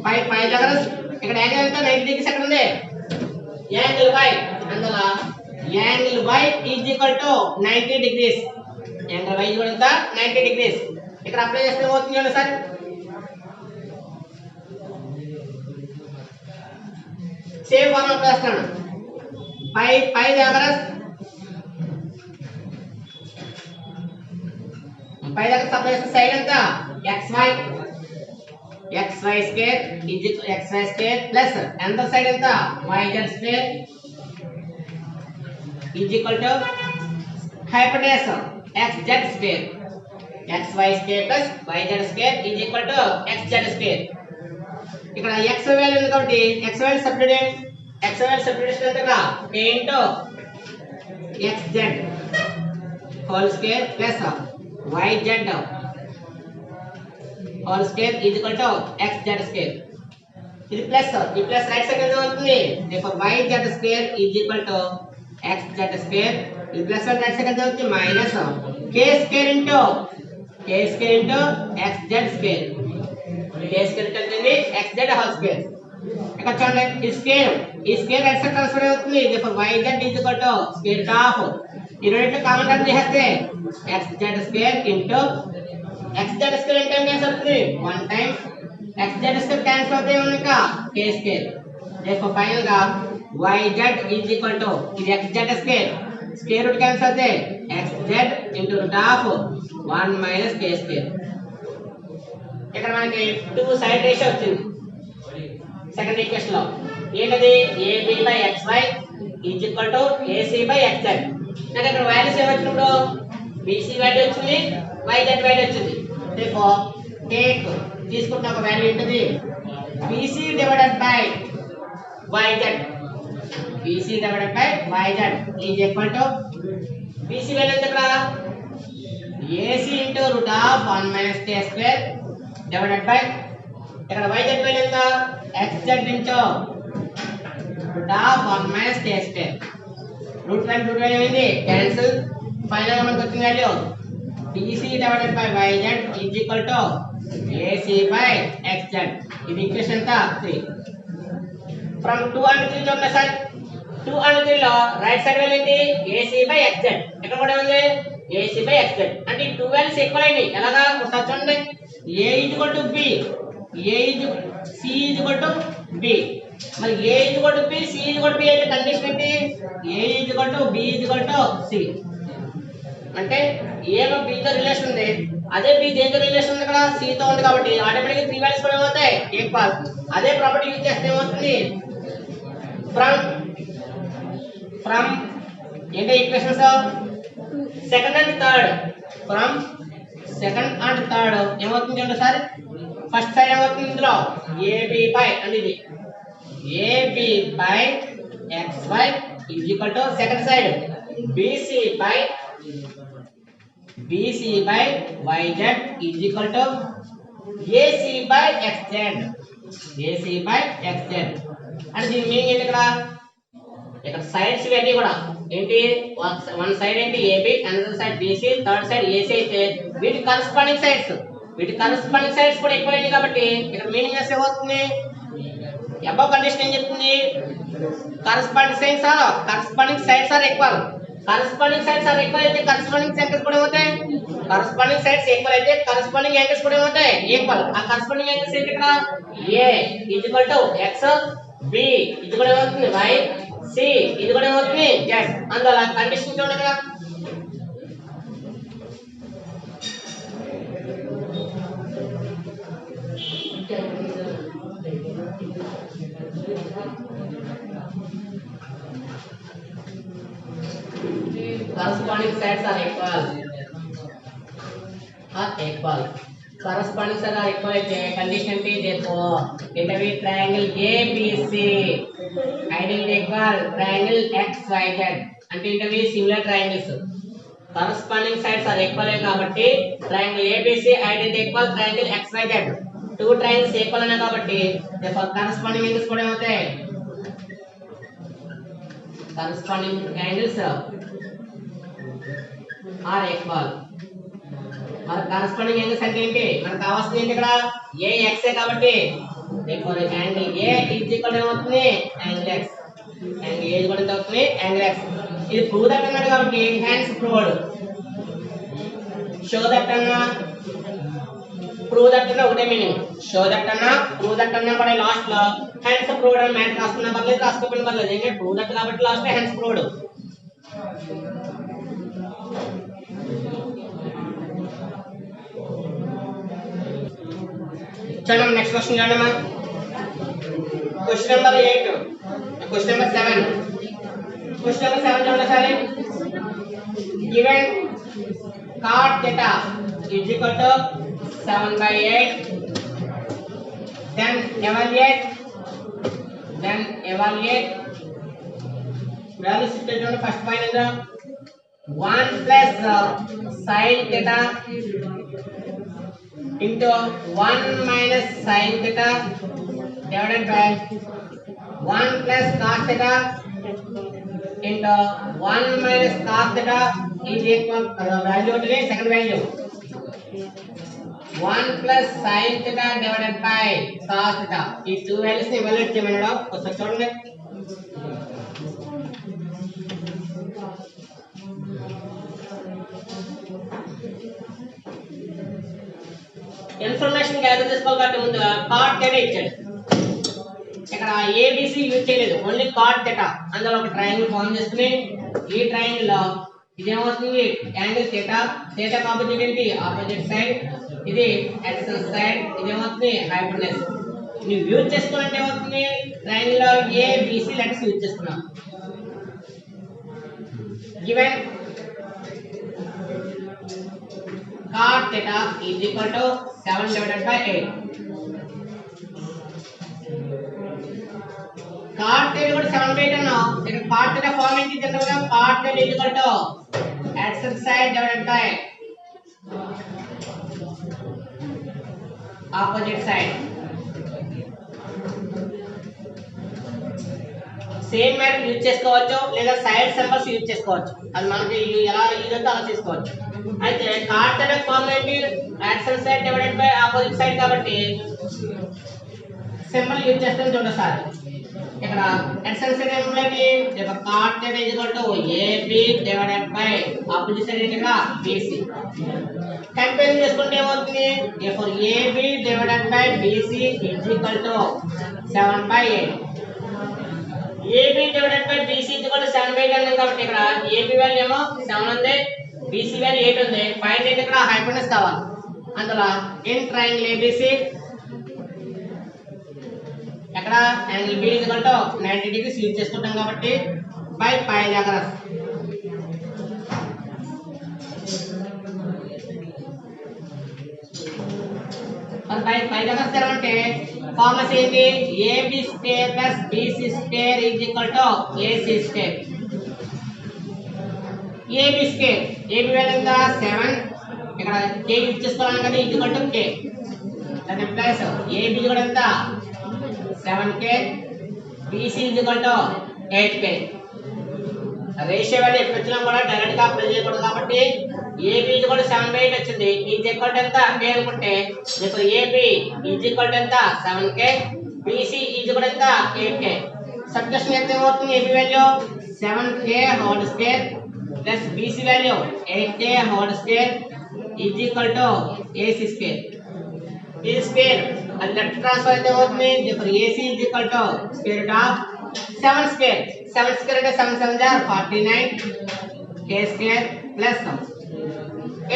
పై దగ్గర ఇక్కడ యాంగిల్ ఎంత 90 డిగ్రీస్ ఎక్కడ ఉంది యాంగిల్ y అందులో angle y is equal to 90 degrees angle y is ఎంత 90 డిగ్రీస్ ఇక్కడ అప్లై చేస్తే ఏమవుతుంది చూడండి సార్ సేమ్ ఫార్ములా అప్లై చేస్తాను పై దగ్గర సప్లై చేస్తే సైడ్ ఎంత xy square xy square plus under side ఎంత yz square is equal to hypotenuse xz square xy square plus yz square is equal to xz square ఇక్కడ x value ఉంది కాబట్టి x value substitution ఎంత కదా a into xz whole square plus yz whole square is equal to xz square ఇది plus ఈ plus right side ఎంత అవుతుంది therefore yz square is equal to xz square ఈ plus right side ఎంత అవుతుంది minus k square into xz square k square అంటే xz whole square ఇక్కడ చూడండి ఈ స్క్వేర్ రైట్ సైడ్ ట్రాన్స్ఫర్ అవుతుంది therefore yz is equal to square root of ఈ రెండింటిని కామన్ టర్మ్ చేస్తే xz square into xz square అంటే ఏం అవుతుంది 1 టైం xz స్క్వేర్ క్యాన్సిల్ అవుతే ఇంకా k స్క్వేర్ దేర్ఫోర్ ఫైనల్ గా yz ఈజ్ ఈక్వల్ టు ఇది xz square square root cancel అవుతే xz into root of 1 minus k square ఇక్కడ మనకి 2 సైడ్ రేషియో వచ్చింది సెకండ్ ఈక్వేషన్ లో ఏంటది ab by xy is equal to ac by xz నాకు ఇక్కడ వాల్యూస్ ఏమొచ్చినప్పుడు bc వాల్యూ వచ్చింది yz వాల్యూ వచ్చింది దేర్ఫోర్ టేక్ తీసుకుంటున్న ఒక వాల్యూ ఏంటది bc divided by yz bc divided by yz is equal to bc value ఎంత ఇక్కడ ac into root of 1 minus k square divided by ఇక్కడ yz వాల్యూ ఎంత xz into root of 1 minus k square root value ఏంది cancel final గా మనకు వచ్చిన value bc divided by yz is equal to ac by xz ఇది equation ఎంత 3 from 2 and 3 చూడండి sir 2 and 3 లో రైట్ సైడ్ వాల్యూ ఏంటి ac బై xz ఇక్కడ కూడా ఉంది ac బై xz అంటే ఈ 2 వాల్యూస్ ఈక్వల్ అయినాయి ఎలాగా ఒకసారి చూడండి a is equal to b c is equal to b మరి a is equal to b c is equal to b అంటే కండిషన్ ఏంటి a is equal to b is equal to c అంటే a లో b తో relation ఉంది అదే b దేనితో relation ఉంది ఇక్కడ c తో ఉంది కాబట్టి ఆటోమేటిక్ గా 3 వాల్యూస్ కూడా ఏమవుతాయి ఈక్వల్ అదే ప్రాపర్టీ యూజ్ చేస్తే ఏమవుతుంది ఫ్రమ్ ఏంటి equations second and third from second and third ఏమవుతుంది చూడండి సార్ ఫస్ట్ సైడ్ ఏమవుతుంది ఇందులో ab బై అంటే ఇది ab by xy is equal to second side bc by yz is equal to ac by xz అంటే దీని meaning ఏంటి ఇక్కడ సైడ్స్ ఇవన్నీ కూడా ఏంటి వన్ సైడ్ ఏంటి ab another side bc third side ac అయితే వీటి కరస్పాండింగ్ సైడ్స్ కూడా ఈక్వల్ అయ్యాయి కాబట్టి ఇక్కడ మీనింగ్ చేస్తే ఏమవుతుంది అబౌవ్ కండిషన్ ఏం చెప్తుంది కరస్పాండింగ్ సైడ్స్ ఆర్ ఈక్వల్ అయితే కరస్పాండింగ్ యాంగిల్స్ కూడా ఏమవుతాయి కరస్పాండింగ్ సైడ్స్ ఈక్వల్ అయితే కరస్పాండింగ్ యాంగిల్స్ కూడా ఏమవుతాయి ఈక్వల్ ఆ కరస్పాండింగ్ యాంగిల్స్ ఏంటి ఇక్కడ a is equal to x b ఇది కూడా ఏమవుతుంది y c ఇది కూడా ఏమవుతుంది z అందువల్ల కండిషన్ చూడండి కదా corresponding sides are equal corresponding sides are equal అయితే కండిషన్ ఏంటి therefore ఇంటర్వీ triangle ABC identical triangle XYZ అంటే ఇంటర్వీ similar triangles corresponding sides are equal కాబట్టి triangle ABC identical triangle XYZ two triangles equal అనే కాబట్టి therefore corresponding angles కూడా ఏమవుతాయి corresponding angles ఆర్ ఈక్వల్ మన కరెస్పాండింగ్ యాంగిల్స్ అంటే ఏంటి మనకు కావాల్సింది ఏంటి ఇక్కడ ఏ ఎక్స్ కాబట్టి therefore angle A is equal ఏమవుతుంది యాంగిల్ ఎక్స్ యాంగిల్ ఏ కూడా ఎంత అవుతుంది యాంగిల్ ఎక్స్ ఇది ప్రూవ్ దట్ అన్నాడు కాబట్టి హెన్స్ ప్రూవ్డ్ షో దట్ అన్నా ప్రూవ్ దట్ అన్న ఒకటే మీనింగ్ షో దట్ అన్నా ప్రూవ్ దట్ అన్నా కూడా లాస్ట్ లో హెన్స్ ప్రూవ్డ్ అని మ్యాటర్ రాసుకున్నా పర్లేదు రాసుకోకపోయినా పర్లేదు ఏంటంటే ప్రూవ్ దట్ కాబట్టి లాస్ట్ హెన్స్ ప్రూవ్డ్ चलो नेक्स्ट क्वेश्चन जाने में क्वेश्चन नंबर 8 क्वेश्चन नंबर 7 जाने सारे given cot theta is equal to 7/8 then evaluate value situation first point is 1 plus sin theta into 1 minus sin theta divided by 1 plus cos theta into 1 minus cos theta is equal value to the second value 1 plus sin theta divided by cos theta ఈ two values ని evaluate చేయమన్నాడు ఒకసారి చూడండి information gather చేసుకోవాలంటే ముందుగా cot theta ఇచ్చాడు ఇక్కడ ABC use చేయలేదు ఓన్లీ కాట్ థీటా అందులో ఒక ట్రయాంగిల్ ఫార్మ్ చేసుకుని ఈ ట్రయాంగిల్ లో ఇదేమవుతుంది యాంగిల్ థీటా థీటా ఆపోజిట్ ఏంటి ఆపోజిట్ సైడ్ ఇది యాక్సిస్ సైడ్ ఇదేమవుతుంది హైపోటెనస్ నువ్వు యూజ్ చేసుకోవాలంటే ఏమవుతుంది ట్రయాంగిల్ లో ఏబిసి లెటర్స్ యూజ్ చేసుకున్నాం given cot theta is equal to 7 divided by 8 cot theta కూడా 7/8 అన్నాం ఇక్కడ cot theta ఫార్మ్ ఏంటి జనరల్ గా cot theta is equal to adjacent side divided by opposite side same matter use చేసుకోవచ్చు లేదా side symbols use చేసుకోవచ్చు అది మనకి ఎలా యూజ్ అవుతుందో అలా చేసుకోవచ్చు అయితే cot theta ఫార్మ్ ఏంటి adjacent side divided by opposite side కాబట్టి సింబల్ యూజ్ చేస్తాం చూడండి సార్ ఇక్కడ adjacent side ఏముంది ఇక్కడ cot theta is equal to AB divided by opposite side ఏంటి BC కంపేర్ చేసుకుంటే ఏమవుతుంది therefore AB divided by BC is equal to 7/8 AB divided by BC is equal to 7/8 అన్నాం కాబట్టి ఇక్కడ AB వాల్యూ ఏమో 7 ఉంది BC వాల్యూ 8 ఉంది find ఏంటి ఇక్కడ హైపోటెనస్ కావాలి అందులో ఇన్ ట్రయాంగిల్ ABC ఇక్కడ angle B is equal to 90 degrees use చేసుకుంటాం కాబట్టి బై పైథాగరస్ और పైథాగరస్ థీరం అంటే ఫార్ములా ఏంటి AB square plus BC square is equal to AC square AB square AB value ఎంత 7 ఇక్కడ k యూజ్ చేసుకోవాలి కదా is equal to k that implies AB కూడా ఎంత 7k BC is equal to 8k ratio value ఎప్పుడొచ్చినా కూడా direct గా apply చేయకూడదు కాబట్టి AB ఈజ్ ఈక్వల్ టు 7/8 వచ్చింది ఈజ్ ఈక్వల్ టు ఎంత k అనుకుంటే ఇప్పుడు AB ఈజ్ ఈక్వల్ టు ఎంత 7k BC is equal to ఎంత 8k సబ్ట్రాక్షన్ ఎంత అవుతుంది AB value 7k whole square plus BC value 8k whole square is equal to AC square ఈ square అది left transfer అయితే అవుతుంది ఇప్పుడు AC is equal to square root of 7 square 7 square అంటే 7 7 are 49 k square plus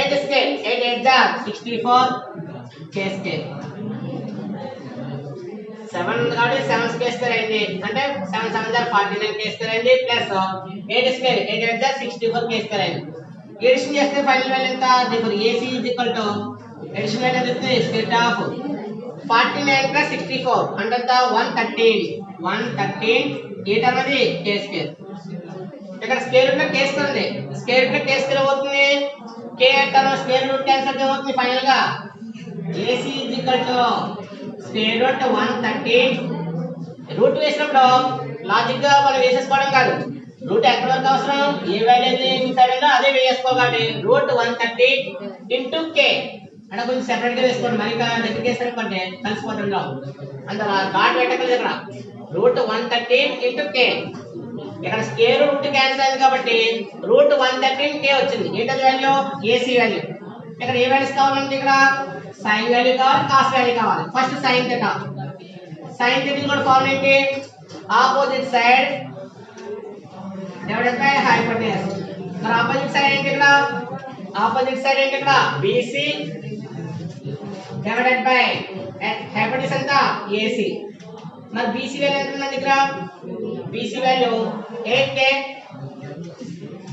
8 square 8 8 are 64 k square 7 కాబట్టి 7 k square అయింది అంటే 7 7 are 49 k square అయింది plus 8 square 8 8 are 64 k square అయింది ఎడిషన్ చేస్తే ఫైనల్ వాల్యూ ఎంత ఇప్పుడు AC is equal to edition value ఎంత స్క్వేర్ రూట్ ఆఫ్ 49 plus 64 అంటే 113 ఈ టర్మ్ అది k స్క్వేర్ ఇక్కడ స్క్వేర్ రూట్ లో k స్క్వేర్ ఉంది స్క్వేర్ రూట్ లో k స్క్వేర్ అవుతుంది k term square root cancel అవుతుంది ఫైనల్ గా AC is equal to square root 113 route వేసినప్పుడు లాజిక్ గా మనం వేసేసుకోవడం కాదు రూట్ ఎక్కడ వరకు అవసరం, ఏ వాల్యూ సైడ్ ఉందో అదే వేసుకోవాలి. రూట్ 130 ఇంటూ కే అంటే కొంచెం సెపరేట్ గా వేసుకోండి, మరి దగ్గరికి వేసారనుకోండి కలిసిపోతుంది. అందులో డాట్ పెట్టకలేదు ఇక్కడ. రూట్ 130 ఇంటూ కే, ఇక్కడ స్క్వేర్ రూట్ క్యాన్సిల్ అయింది కాబట్టి రూట్ 113 కే వచ్చింది. ఏంటది వాల్యూ, ఏసీ వాల్యూ. ఇక్కడ ఏ వాల్యూస్ కావాలంటే ఇక్కడ సైన్ వాల్యూ కావాలి, కాస్ వాల్యూ కావాలి. First sine theta. Sine theta కూడా ఫార్ములా ఏంటి, opposite side divided by hypotenuse. మరి ఆపోజిట్ సైడ్ ఏంటి ఇక్కడ, ఆపోజిట్ సైడ్ ఏంటి ఇక్కడ బీసీ డివైడెడ్ బై హైపోటెనస్ ఎంత ఏసీ. మరి బీసీ వాల్యూ ఎంత ఉంది ఇక్కడ, BC value 8k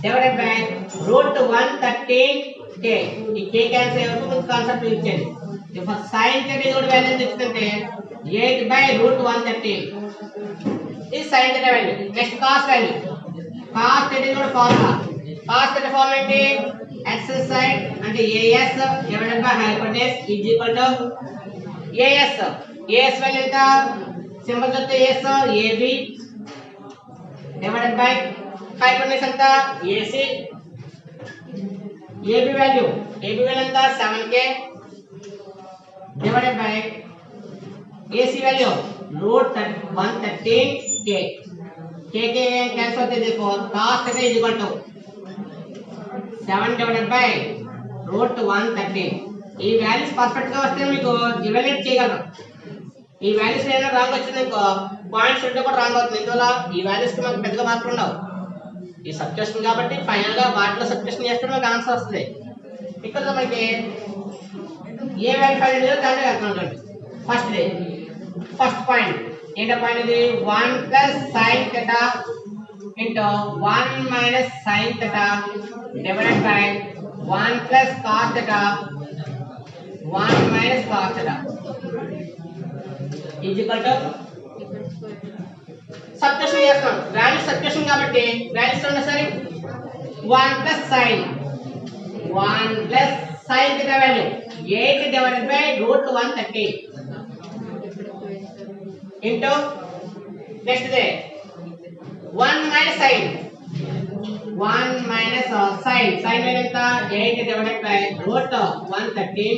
divided by route 113k. ఈ k క్యాన్సిల్ అయ్యేందుకు కొంచెం కాన్సెప్ట్ యూజ్ చేయండి. ఇప్పుడు sin థీటా కూడా వాల్యూ ఎంత ఇస్తుందంటే 8 బై రూట్ 113. ఇది sin theta value. Next cos value. cos theta కూడా ఫార్ములా. cos థీటా ఫార్ములా ఏంటి, x సైడ్ అంటే as divided by hypotenuse is equal to as. as value ఎంత, symbol చూస్తే as ab divided by hypotenuse ఎంత AC. AB value ఎంత 7k divided by AC value root 113k. k cancel होते देखो, cos theta is equal to 7 divided by root 113. ఈ values perfect గా వస్తే మీకు ఇవాల్యుయేట్ చేయగలరు. ఈ వాల్యూస్ ఏమైనా రాంగ్ వచ్చింది ఇంకో పాయింట్స్ ఉంటే కూడా రాంగ్ అవుతుంది. ఇందువల్ల ఈ వాల్యూస్ కి మనకు పెద్దగా మార్కులు ఉండవు. ఈ సబ్స్టిట్యూషన్ కాబట్టి ఫైనల్ గా వాటిలో సబ్స్టిట్యూషన్ చేస్తే మనకు ఆన్సర్ వస్తుంది. ఇక్కడ మనకి ఏ వాల్యూ ఫైండ్ చేయాలో దాంట్లో వెళ్తున్నాం. ఫస్ట్ పాయింట్ ఏంటో పాయింట్ ఇది 1 plus sin θ into 1 minus sin θ divided by 1 plus cos θ 1 minus cos θ is equal to substitution చేస్తాం. వాల్యూ సబ్స్టిట్యూషన్ కాబట్టి వాల్యూస్ ఉన్న సరే 1 plus sin θ value 8 divided by root 130 into next the 1 minus sin value ఎంత 8 divided by root 130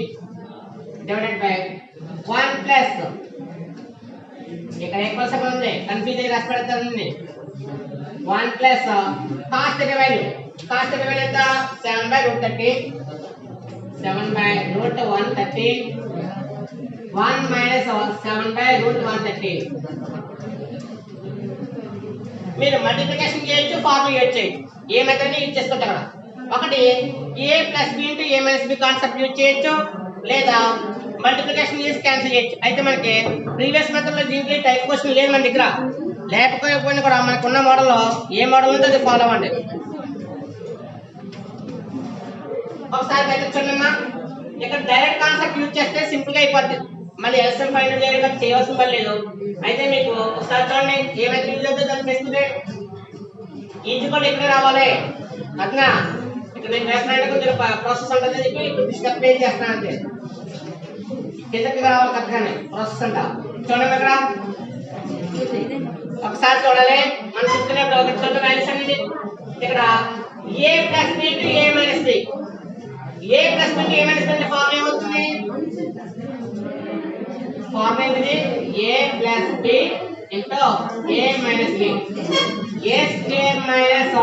divided by 1 plus ఇక్కడ equal sign ఉంది, confuse అయ్యి రాసి పెడతానండి. 1 ప్లస్ cos θ వాల్యూ ఎంత 7 by route 30 7 by root 130 1 minus 7 by root 130. మీరు multiplication చేయొచ్చు, formula use చేయొచ్చు. ఏ మెథడ్ యూజ్ చేసుకోవచ్చు. అక్కడ ఒకటి a plus b into a minus b concept use చేయొచ్చు, లేదా మల్టిప్లికేషన్ చేసి క్యాన్సిల్ చేయొచ్చు. అయితే మనకి ప్రీవియస్ మెథడ్ లో దీంట్లో టైప్ క్వశ్చన్ లేదు మన దగ్గర. లేకపోయినా కూడా మనకున్న మోడల్లో ఏ మోడల్ ఉందో అది ఫాలో అవ్వండి. ఒకసారి మెథడ్ చూడమ్మా. ఇక్కడ డైరెక్ట్ కాన్సెప్ట్ యూజ్ చేస్తే సింపుల్ గా అయిపోద్ది. మళ్ళీ ఎల్సిఎం ఫైండ్ చేయడం చేయవలసిన పని లేదు. అయితే మీకు ఒకసారి చూడండి ఏ మెథడ్ యూజ్ అవుతుందో దాన్ని చేసుకుంటే ఈజీ కూడా ఇక్కడ రావాలి. అట్లా ఇక్కడ నేను వేస్తున్నానంటే కొంచెం ప్రాసెస్ ఉంటుందని చెప్పి ఇప్పుడు స్టెప్ ప్లే చేస్తున్నాను అంతే. కిందకి రావాలి కరెక్ట్గానే ప్రాసెస్ అంట. చూడండి ఇక్కడ ఒకసారి చూడాలి. మనం చూసుకునేప్పుడు ఒకటి చూడండి వాల్యూస్ అనేది ఇక్కడ a plus b into a minus b. a plus b into a minus b అంటే ఫార్ములా ఏమవుతుంది, ఫార్ములా ఏంటిది a plus b into a minus b. a square minus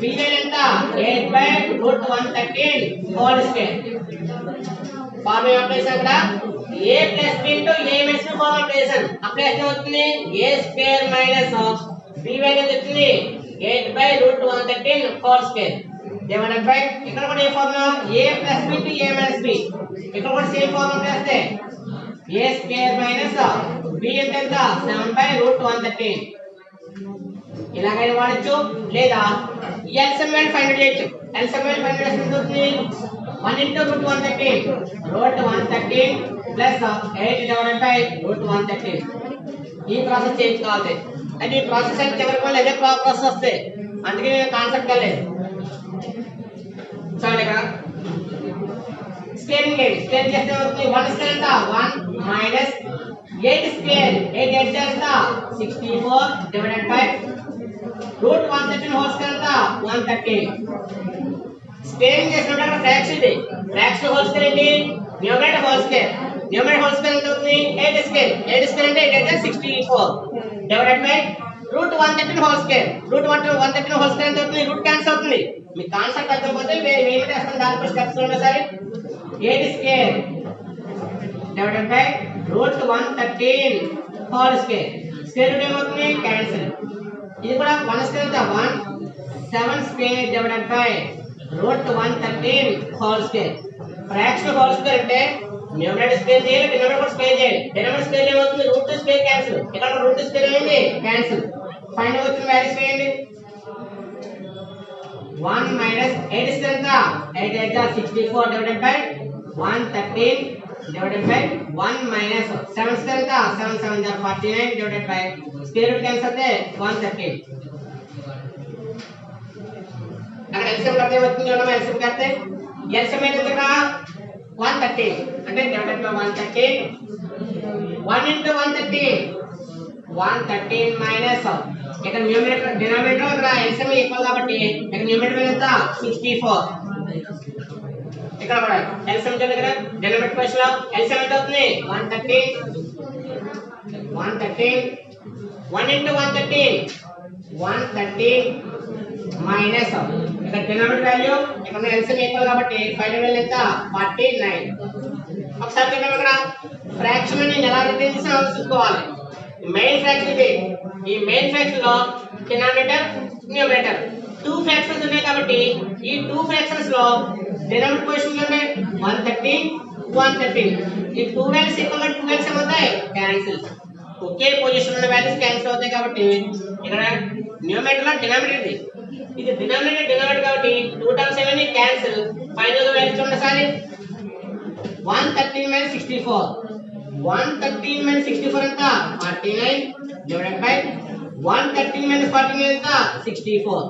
b value ఎంత 8 by root 113 whole square. Formula apply చేసాం. ఇక్కడ a plus b into a minus b formula apply చేసాం. Apply చేస్తే అవుతుంది a square minus b value వస్తుంది 8 by root 113 whole square divided by ఇక్కడ కూడా ఏ formula a plus b into a minus b. ఇక్కడ కూడా సేమ్ ఫార్ములా చేస్తే a స్క్వేర్ మైనస్ b ఎంత 7 బై రూట్ 113. ఇలాగైనా వాడచ్చు, లేదా ఎల్సిఎం వాల్యూ ఫైండ్ చేయొచ్చు. ఎల్సిఎం వాల్యూ ఫైండ్ చేస్తే అవుతుంది 1 into root 113 root 113 plus 8 divided by root 113. ఈ ప్రాసెస్ చేయించుకోవాలి. అంటే ఈ ప్రాసెస్ అయితే చివరికి మళ్ళీ అదే ప్రాసెస్ వస్తాయి. అందుకే నేను కాన్సెప్ట్ వెళ్ళలేదు. చూడండి ఇక్కడ స్క్వేరింగ్ లేదు. స్క్వేర్ చేస్తే అవుతుంది 1 స్క్వేర్ ఎంత 1 మైనస్ 8 స్క్వేర్ 8 ఎంత 64 divided by root 113 whole square ఎంత 113. స్క్వేరింగ్ చేసినప్పుడు అక్కడ ఫ్రాక్షన్ ఇది, ఫ్రాక్షన్ హోల్ స్క్వేర్ ఏంటి numerator whole square. Numerator whole square ఎంత అవుతుంది 8 స్క్వేర్. 8 స్క్వేర్ అంటే 8 అంటే 64 divided by root 113 whole square. Root 113 whole square ఎంత అవుతుంది, రూట్ క్యాన్సిల్ అవుతుంది. మీ కాన్సెప్ట్ అర్థమైపోతే ఏమి చేస్తాం దానిపై స్టెప్స్ ఉంటాయి సరే. 8 square divided by root 113 whole square. Square route ఏమవుతుంది క్యాన్సిల్. ఇది కూడా 1 స్క్వేర్ ఎంత 1. 7 square divided by root 113 whole square. Fraction whole square అంటే న్యూమరేటర్ స్క్వేర్ చేయాలి, డినామినేటర్ కూడా స్క్వేర్ చేయాలి. డినామినేటర్ స్క్వేర్ ఏమవుతుంది రూట్ స్క్వేర్ క్యాన్సిల్. ఇక్కడ రూట్ స్క్వేర్ అయింది క్యాన్సిల్. ఫైనల్ వచ్చిన వాల్యూస్ వేయండి. 1 మైనస్ 8 స్క్వేర్ ఎంత 8 8 64 divided by 113 divided by 1 minus 7 square ఎంత 7 7 49 divided by square root cancel అయితే 113. అక్కడ LCM करते वक्त जो ना LCM करते LCM में कितना 113 అంటే divided by 113 1 into 113 minus ఇక్కడ న్యూమరేటర్ డినామినేటర్ ఇక్కడ LCM ఈక్వల్ కాబట్టి ఇక్కడ న్యూమరేటర్ ఎంత 64. ఇక్కడ కూడా LCM దగ్గర డినామినేటర్ ప్లేస్ లో LCM ఎంత అవుతుంది 113 1 into 113 మైనస్ ఇక్కడ డినామినేటర్ వాల్యూ ఇక్కడ LCM ఈక్వల్ కాబట్టి ఫైనల్ వాల్యూ ఎంత 49. ఒకసారి చూడండి ఇక్కడ ఫ్రాక్షన్ ని ఎలా రిప్రజెంట్ చేయాలో చూసుకోవాలి. మెయిన్ ఫ్రాక్షన్ ఇది. ఈ మెయిన్ ఫ్రాక్షన్ లో డినామినేటర్ న్యూమరేటర్ 2 ఫ్రాక్షన్స్ ఉన్నాయి కాబట్టి ఈ 2 ఫ్రాక్షన్స్ లో డినామినేటర్ పొజిషన్ లో 113 ఈ 2 వాల్యూస్ ఈక్వల్ గా 2 వాల్యూస్ ఏమవుతాయి క్యాన్సిల్. ఒకే పొజిషన్ ఉన్న వాల్యూస్ క్యాన్సిల్ అవుతాయి కాబట్టి ఇక్కడ న్యూమరేటర్ లో డినామినేటర్ ఇది డినామినేటర్ కాబట్టి 2 టర్మ్స్ ఏమని క్యాన్సిల్. ఫైనల్ గా వాల్యూస్ చూడండి సారీ 113 minus 64 113 minus 64 ఎంత 49 divided by 113 minus 49 ఎంత 64.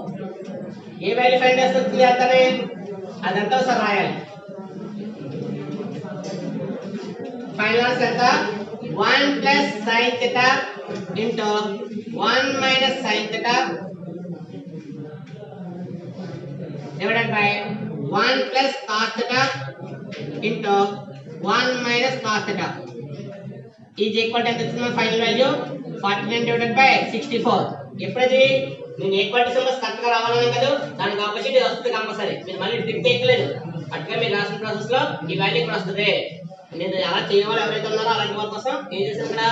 ఏ వాల్యూ ఫైండ్ చేస్తుంది అంతనే అదంతా ఒకసారి రాయాలి. ఫైనల్ ఆన్సర్ ఎంత 1 plus sin theta into 1 minus sin theta divided by 1 plus cos theta into 1 minus cos theta is equal to ఎంత వచ్చింది ఫైనల్ వాల్యూ 49 divided by 64. ఎప్పుడది నేను ఈక్వల్ టు సింబల్స్ కరెక్ట్ గా రావాలని కదా దానికి ఆపోజిట్ వస్తుంది కంపల్సరీ. మీరు మళ్ళీ ట్రిక్ చేయలేదు అట్లా మీరు రాసిన ప్రాసెస్ లో ఈ వాల్యూ ఇక్కడ వస్తుంది. నేను అలా చేయవాలి ఎవరైతే ఉన్నారో అలాంటి వాళ్ళ కోసం ఏం చేశాను ఇక్కడ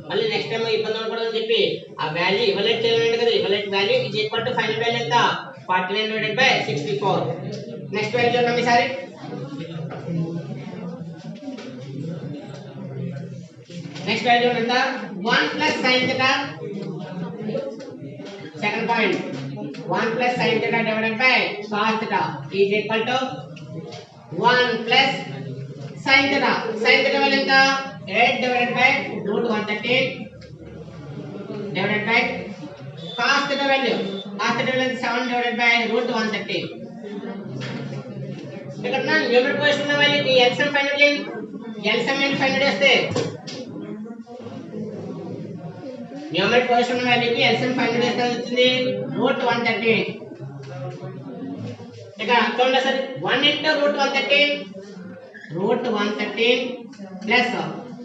మళ్ళీ నెక్స్ట్ టైం ఇబ్బంది ఉండకూడదని చెప్పి ఆ వాల్యూ ఇవాల్యుయేట్ చేయాలంటే కదా evaluate value is equal to final value ఎంత 49 divided by 64. నెక్స్ట్ వాల్యూ చూద్దాం ఈసారి. నెక్స్ట్ వాల్యూ ఎంత 1 plus sin theta second point 1 plus sin theta divided by cos theta is equal to 1 plus sin theta value ఎంత 8 divided by root 113 divided by cos theta value 7 divided by root 113. ఇక్కడ నా numerator position ఉన్న వాల్యూకి LCM find చేయండి. LCM ని find చేస్తే numerator position ఉన్న వాల్యూకి LCM find చేస్తే వచ్చింది root 113. ఇక చూడండి సరే 1 into root 113 ప్లస్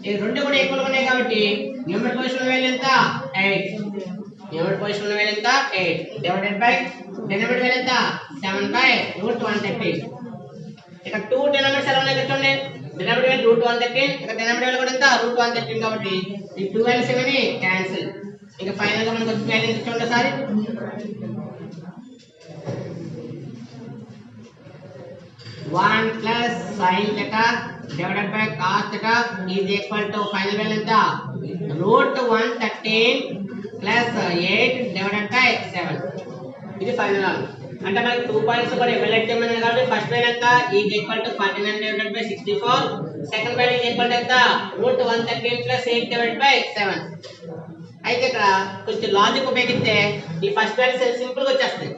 ఈ రెండు కూడా ఈక్వల్ గా ఉన్నాయి కాబట్టి న్యూమరేటర్ పొజిషన్ వాల్యూ ఎంత 8 న్యూమరేటర్ పొజిషన్ వాల్యూ ఎంత 8 డివైడెడ్ బై డినామినేటర్ వాల్యూ ఎంత 7 బై root 113. ఇక 2 డినామినేటర్స్ ఎలా ఉన్నాయి చూడండి డినామినేటర్ వాల్యూ root 113 ఇక డినామినేటర్ వాల్యూ కూడా ఎంత root 113 కాబట్టి ఈ 2 వాల్యూస్ ఏమని క్యాన్సిల్. ఇక ఫైనల్ గా మనకు వచ్చే వాల్యూ చూడండి sorry 1 plus sin theta divided by cos theta is equal to final value ఎంత root 113 plus 8 divided by 7. ఇది ఫైనల్ వాల్యూ. అంటే మనకి 2 పాయింట్స్ కూడా ఇవాల్యుయేట్ చేయమన్నాడు కాబట్టి ఫస్ట్ వాల్యూ ఎంత is equal to 49 divided by 64. Second value is equal to ఎంత root 113 plus 8 divided by 7. అయితే ఇక్కడ కొంచెం లాజిక్ ఉపయోగిస్తే ఈ ఫస్ట్ వాల్యూ సింపుల్ గా వచ్చేస్తాయి.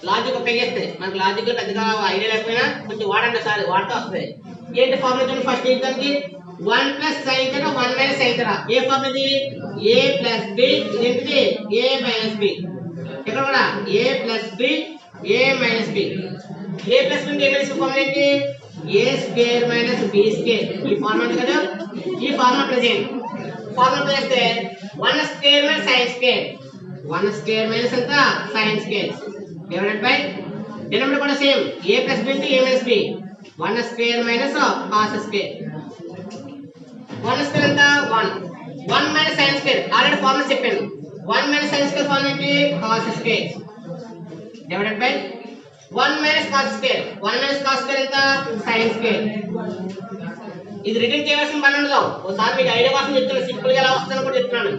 లాజిక్ ఉపయోగిస్తే మనకి లాజిక్ లో పెద్దగా ఐడియా లేకపోయినా కొంచెం వాడండి సార్ వాడుతూ వస్తుంది. ఏంటి ఫార్ములా చూడండి ఫస్ట్ దానికి 1 plus sin theta 1 minus sin theta ఏ ఫార్ములా ఇది a plus b ఇదేంటిది a minus b ఇక్కడ కూడా a plus b a minus b a plus b a minus b formula ఏంటి a square minus b square ఈ formula కదా ఈ formula present formula చేస్తే 1 square minus sin square 1 square minus ఎంత sin square divided by denominator కూడా same a plus b a minus b 1 square minus cos square 1 square ఎంత 1 minus sin square already formula చెప్పాను 1 minus sin square formula ఏంటి cos square divided by 1 minus cos square 1 minus cos square ఎంత sin square ఇది return చేయవలసిన పని ఉండదు ఒకసారి మీకు ఐడియా కోసం చెప్తాను సింపుల్ గా ఎలా వస్తుందని కూడా చెప్తున్నాను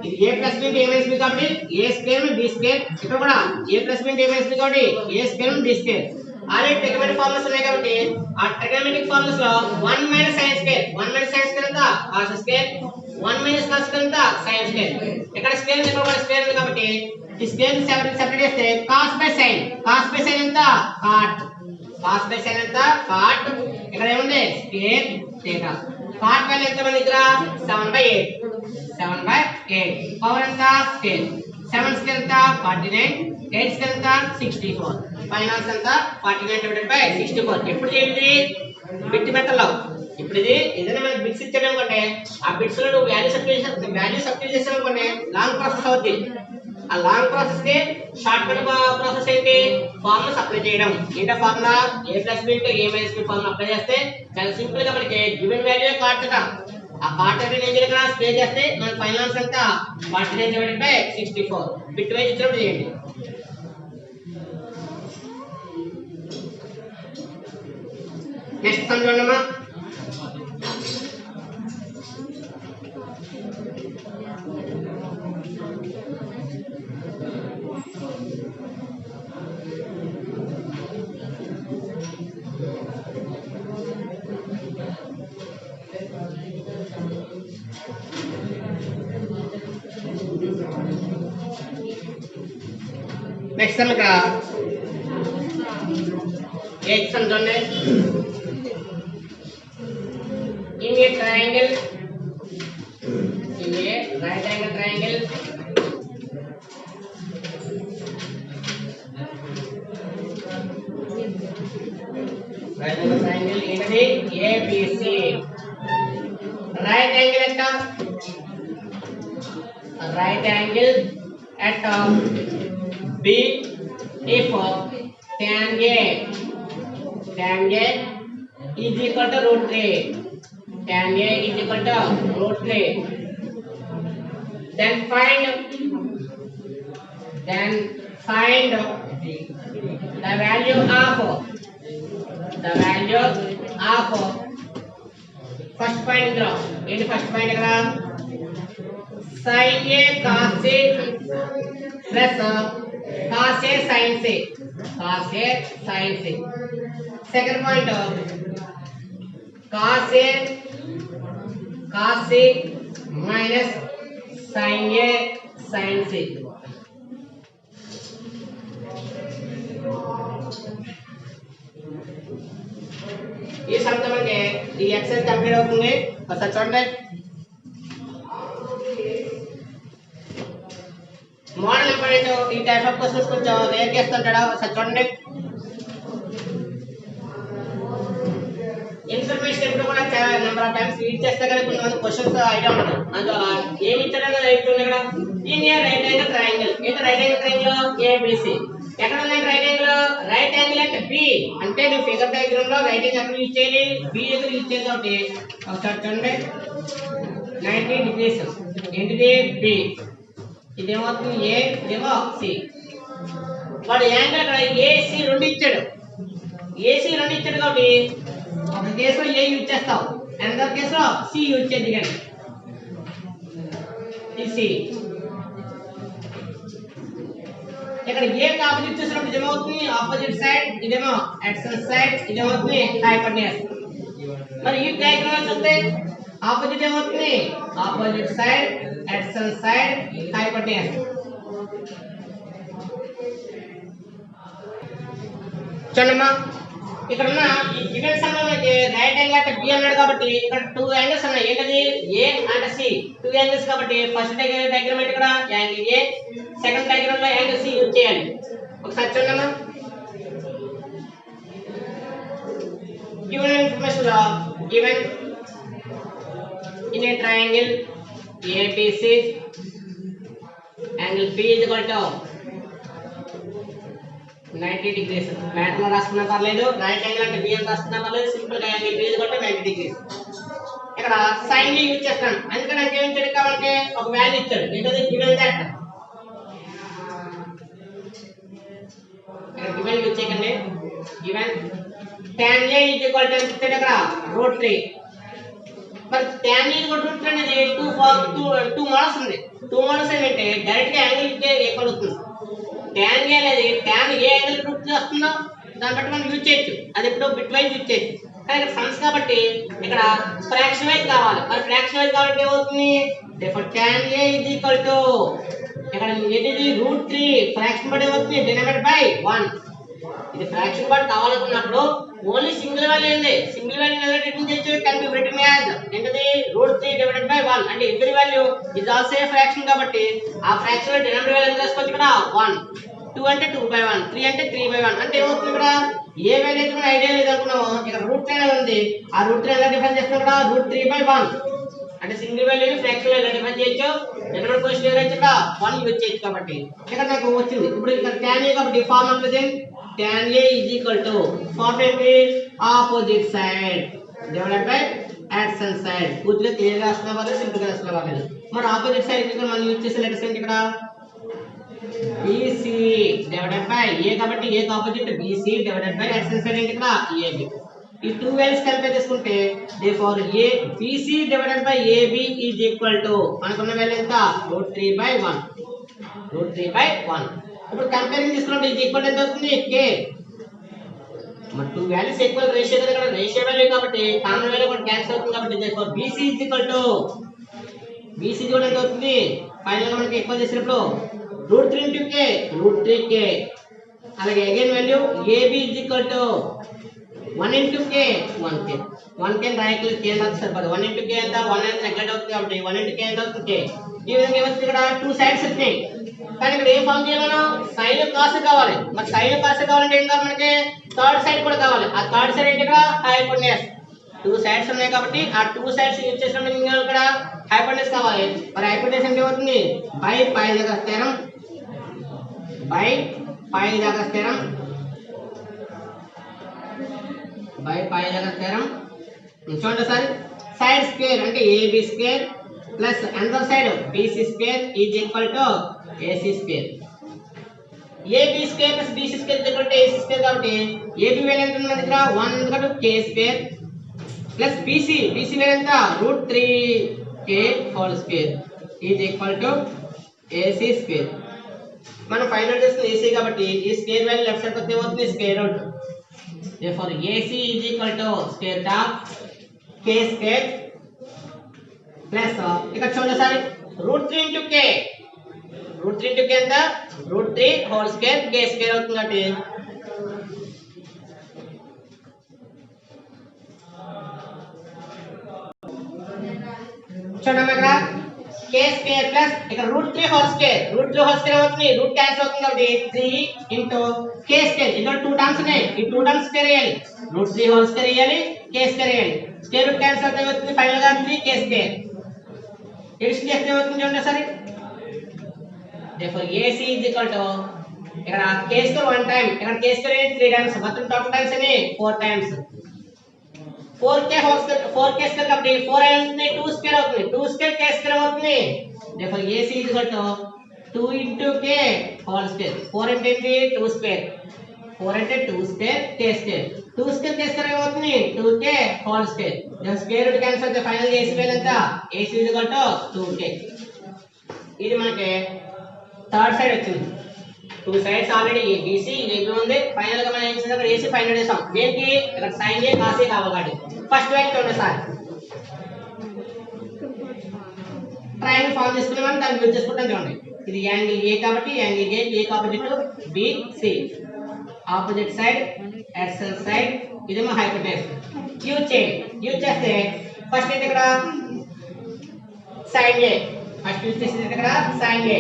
ఇది a plus b a minus b కాబట్టి a స్క్వేర్ b స్క్వేర్ ఇక్కడ కూడా a plus b a minus b కాబట్టి a square b square already trigonometric formulas ఉన్నాయి కాబట్టి ఆ ట్రిగోనోమెట్రిక్ ఫార్ములాస్ లో 1 minus sin square 1 minus sin square ఎంత cos square 1 minus cos square ఎంత sin స్క్వేర్ ఇక్కడ స్క్వేర్ ఇక్కడ కూడా స్క్వేర్ ఉంది కాబట్టి ఈ స్క్వేర్ ని సెపరేట్ చేస్తే cos బై sin ఎంత cos బై sin ఎంత cot ఇక్కడ ఏముంది స్క్వేర్ θ cot వాల్యూ ఎంత మన దగ్గర 7/8 పవర్ ఎంత స్క్వేర్ 7 స్క్వేర్ ఎంత 49 8 స్క్వేర్ ఎంత 64 ఫైనల్స్ ఎంత 49 డివైడెడ్ బై 64 ఎప్పుడు చేయండి బిట్ మెథడ్ లో ఇప్పుడు ఇది ఏదైనా మనకి బిట్స్ ఇచ్చాడు అనుకోండి ఆ బిట్స్ లో నువ్వు వాల్యూ సబ్స్టిట్యూట్ చేసావు అనుకోండి లాంగ్ ప్రాసెస్ అవుతుంది ఆ లాంగ్ ప్రాసెస్ కి షార్ట్ కట్ ప్రాసెస్ ఏంటి ఫార్ములా అప్లై చేయడం ఏంటో formula a plus b into a minus b formula apply చేస్తే చాలా సింపుల్ గా మనకి గివెన్ వాల్యూ కాట్ కదా ఆ కాట్ అంటే నేను ఇక్కడ స్ప్రే చేస్తే మన ఫైనల్ ఆన్సర్ ఎంత 49 డివైడెడ్ బై 64 బిట్ వైజ్ ఇచ్చినప్పుడు చేయండి నెక్స్ట్ సమ్ చూడమ్మా నెక్స్ట్ సమ్ ఇక్కడ 8th సమ్ చూడండి in a triangle in a right angle triangle ఏంటది ABC right angle at B if tan A is equal to root 3 tan A is equal to root 3 then find the value of first point draw in first point ఇక్కడ sin A cos A plus cos A sin C second point cos C minus sin A sin C ఈ some తో మనకి ఈ exercise complete అవుతుంది ఒకసారి చూడండి model important ఈ type of questions కొంచెం రేర్ చేస్తుంటాడు ఒకసారి చూడండి ఇన్ఫర్మేషన్ ఎప్పుడు కూడా చాలా నెంబర్ ఆఫ్ టైమ్స్ రీడ్ చేస్తే కానీ కొంతమంది క్వశ్చన్స్ ఐడియా ఉండదు అందువల్ల ఏమి ఇచ్చాడో రైట్ ఉంది ఇక్కడ in a right angle triangle ఏంటి రైట్ యాంగిల్ ట్రయాంగిల్ ఏబిసి ఎక్కడ ఉంది రైట్ యాంగిల్ అంటే బి అంటే నువ్వు ఫిగర్ డయాగ్రామ్ లో రైట్ యాంగిల్ ఎక్కడ యూజ్ చేయాలి బి దగ్గర యూజ్ చేయాలి కాబట్టి ఒకసారి చూడండి 90 డిగ్రీస్ ఏంటిది బి ఇదేమవుతుంది ఏ ఇదేమో సి వాడు యాంగిల్ అక్కడ ఏసి రెండు ఇచ్చాడు కాబట్టి ఒక కేసులో ఏ యూజ్ చేస్తావు అనదర్ కేసులో సి యూజ్ చేద్ది కానీ సి ఇక్కడ ఏ కి ఆపోజిట్ చేసినప్పుడు ఇదేమవుతుంది ఆపోజిట్ సైడ్ ఇదేమో ఎడ్జసెంట్ సైడ్ ఇదేమవుతుంది హైపోటెన్యూస్ మరి ఈ డయాగ్రామ్ చూస్తే ఆపోజిట్ ఏమవుతుంది opposite side adjacent side hypotenuse చూడమ్మా ఇక్కడ ఉన్న ఈ గివెన్ సమ్ లో మనకి రైట్ యాంగిల్ అంటే బి అన్నాడు కాబట్టి ఇక్కడ టూ యాంగిల్స్ ఉన్నాయి. ఏంటది A and C, two angles కాబట్టి ఫస్ట్ డయాగ్రామ్ ఇక్కడ యాంగిల్ ఏ, సెకండ్ డయాగ్రామ్ లో యాంగిల్ సి యూజ్ చేయాలి. ఒకసారి చూడండి. గివెన్ ఇన్ఫర్మేషన్ లో given in a triangle ABC angle B is equal to 90 degrees. Matter లో రాసుకున్నా పర్లేదు, రైట్ యాంగిల్ అంటే B అని రాసుకున్నా పర్లేదు, సింపుల్ గా angle B is equal to 90 degrees. ఇక్కడ సైన్ ని యూజ్ చేస్తాను. అందుకని నాకు ఏం ఇచ్చాడు కావాలంటే ఒక వాల్యూ ఇచ్చాడు. ఏంటది గివెన్ దట్. ఇక్కడ గివెన్ యూజ్ చేయకండి. Given tan A is equal to ఎంత ఇచ్చాడు ఇక్కడ √3. మరి tan A √3 అనేది 2 మోడల్స్ ఉంది. 2 మోడల్స్ ఏంటంటే డైరెక్ట్ గా యాంగిల్ కి ఈక్వల్ అవుతుంది. tan A అనేది tan ఏ యాంగిల్ √3 వస్తుందో దాన్ని బట్టి మనం యూజ్ చేయొచ్చు. అది ఎప్పుడో బిట్ వైజ్ యూజ్ చేయొచ్చు. కానీ ఇక్కడ సమ్స్ కాబట్టి ఇక్కడ ఫ్రాక్షన్ వైజ్ కావాలి. మరి ఫ్రాక్షన్ వైజ్ కావాలంటే ఏమవుతుంది? therefore tan A is equal to ఇక్కడ ఏంటిది √3 ఫ్రాక్షన్ బట్టి ఏమవుతుంది డినోమినేటర్ బై 1. ఇది ఫ్రాక్షన్ బట్టి కావాలనుకున్నప్పుడు ఓన్లీ సింగిల్ వాల్యూ ఉంది. సింగిల్ వాల్యూ ఎలా రిటర్న్ చేయొచ్చు? కెన్ బి రిటర్న్ యాజ్ ఏంటది √3 డివైడెడ్ బై 1. అంటే every value is also a fraction కాబట్టి ఆ ఫ్రాక్షన్ లో డినోమినేటర్ వాల్యూ ఎంత చేసుకోవచ్చు? ఇక్కడ 1, 2 అంటే 2/1, 3 అంటే 3/1. అంటే ఏమవుతుంది? ఇక్కడ ఏ వాల్యూ అయితే మనం ఐడియా లేదు అనుకున్నామో ఇక్కడ √3 అనేది ఉంది. ఆ √3 ఎలా డిఫైన్ చేస్తున్నాం? ఇక్కడ √3/1. అంటే సింగిల్ వాల్యూ ఫ్రాక్షన్ లో ఎలా డిఫైన్ చేయొచ్చు? డినోమినేటర్ పొజిషన్ ఏదైతే ఇక్కడ 1 యూజ్ చేయొచ్చు కాబట్టి ఇక్కడ నాకు వచ్చింది. ఇప్పుడు ఇక్కడ tan A కాబట్టి formula present tan A is equal to formula opposite side divided by adjacent side. పూర్తిగా క్లియర్ గా రాస్తున్నా పర్లేదు, సింపుల్ గా రాస్తున్నా పర్లేదు. మరి ఆపోజిట్ సైడ్ ఇక్కడ మనం యూజ్ చేసే లెటర్స్ ఏంటి? ఇక్కడ BC డివైడెడ్ బై A కాబట్టి A కి opposite BC divided by adjacent side ఏంటి? ఇక్కడ AB. ఈ టూ వాల్యూస్ కలిపి తీసుకుంటే therefore A BC divided by AB is equal to మనకున్న వాల్యూ ఎంత? √3/1. √3/1. ఇప్పుడు కంపేరింగ్ తీసుకుంటే ఇది ఈక్వల్ ఎంత అవుతుంది? K. మరి టూ వాల్యూస్ ఈక్వల్ రేషియో కదా, ఇక్కడ రేషియో వాల్యూ కాబట్టి కామన్ వాల్యూ కూడా క్యాన్సిల్ అవుతుంది కాబట్టి therefore BC is equal to BC కూడా ఎంత అవుతుంది? ఫైనల్ గా మనకి ఈక్వల్ చేసినప్పుడు √3 into K √3K. అలాగే again value AB is equal to 1 into K 1K. 1K రాయకులు K రాస్తే సరిపోదు. 1 into K ఎంత? 1 అనేది నెగ్లెక్ట్ అవుతుంది కాబట్టి 1 into K ఎంత అవుతుంది? K. ఈ విధంగా ఏమవుతుంది? ఇక్కడ టూ సైడ్స్ వచ్చినాయి కానీ ఇక్కడ ఏం ఫామ్ చేయాలి? మనం సైన్ కాస్ కావాలి. మరి సైన్ కాస్ కావాలంటే ఏం కావాలి? మనకి థర్డ్ సైడ్ కూడా కావాలి. ఆ థర్డ్ సైడ్ ఏంటి? ఇక్కడ హైపోటెన్యూస్. టూ సైడ్స్ ఉన్నాయి కాబట్టి ఆ టూ సైడ్స్ యూజ్ చేసినప్పుడు ఇక్కడ హైపోటెన్యూస్ కావాలి. మరి హైపోటెన్యూస్ అంటే ఏమవుతుంది? బై పై దగ్గర స్థిరం, బై పై దగ్గర స్థిరం, బై పై దగ్గర స్థిరం. చూడండి సార్, సైడ్ స్క్వేర్ అంటే AB square plus another side BC square is equal to AC square. AB square plus BC square is equal to AC square కాబట్టి AB వాల్యూ ఎంత ఉంది? ఇక్కడ 1 ఎందుకంటే K square plus BC value ఎంత? √3K whole square is equal to AC square. మనం find చేస్తుంది AC కాబట్టి ఈ స్క్వేర్ వాల్యూ లెఫ్ట్ సైడ్ వస్తే ఏమవుతుంది? Square root. therefore AC is equal to square root of K square plus ఇక్కడ చూడండి sir √3 into K. √3 into K ఎంత? √3 whole square K square అవుతుంది కాబట్టి చూడండి ఇక్కడ K స్క్వేర్ ప్లస్ ఇక్కడ √3 హోల్ స్క్వేర్. √3 హోల్ స్క్వేర్ అవుతుంది, రూట్ క్యాన్సిల్ అవుతుంది కాబట్టి 3 into K స్క్వేర్. ఇందులో 2 టర్మ్స్ ఉన్నాయి. ఈ 2 టర్మ్స్ స్క్వేర్ చేయాలి. √3 హోల్ స్క్వేర్ చేయాలి, K స్క్వేర్ చేయాలి. స్క్వేర్ రూట్ క్యాన్సిల్ అవుతుంది, ఫైనల్ గా 3K స్క్వేర్. ఎడిషన్ చేస్తే అవుతుంది చూడండి సరే. therefore AC is equal to ఇక్కడ K స్క్వేర్ 1 టైం, ఇక్కడ K స్క్వేర్ 3 టైమ్స్, మొత్తం టోటల్ టైమ్స్ అని 4 times. 4K whole square 4K square కాబట్టి 4 అవుతుంది, 2 స్క్వేర్ అవుతుంది, 2 స్క్వేర్ K స్క్వేర్ అవుతుంది. therefore AC is equal to 2 into K whole square. 4 అంటే ఏంటి? 2 స్క్వేర్. 4 అంటే 2 square K square. 2 square K square ఏమవుతుంది? 2K whole square. then square root cancel అయితే final AC value ఎంత? AC is equal to 2K. ఇది మనకి third side వచ్చింది. 2 sides already BC AB ఉంది. ఫైనల్ గా మనం ఏం చేసాం? AC ఫైండ్ అవుట్ చేసాం. దేనికి? ఇక్కడ sin A cos A కావాలి కాబట్టి ఫస్ట్ వాల్యూ చూడండి సార్. ట్రయాంగిల్ ఫార్మ్ చేసుకున్నాం, దాన్ని యూజ్ చేసుకుంటాం చూడండి. ఇది యాంగిల్ A కాబట్టి యాంగిల్ A కి opposite BC, opposite side adjacent side ఇదేమో హైపోటెనస్. యూజ్ చేయండి. యూజ్ చేస్తే ఫస్ట్ అయితే ఇక్కడ sin a, ఫస్ట్ యూజ్ చేసేది ఇక్కడ sin a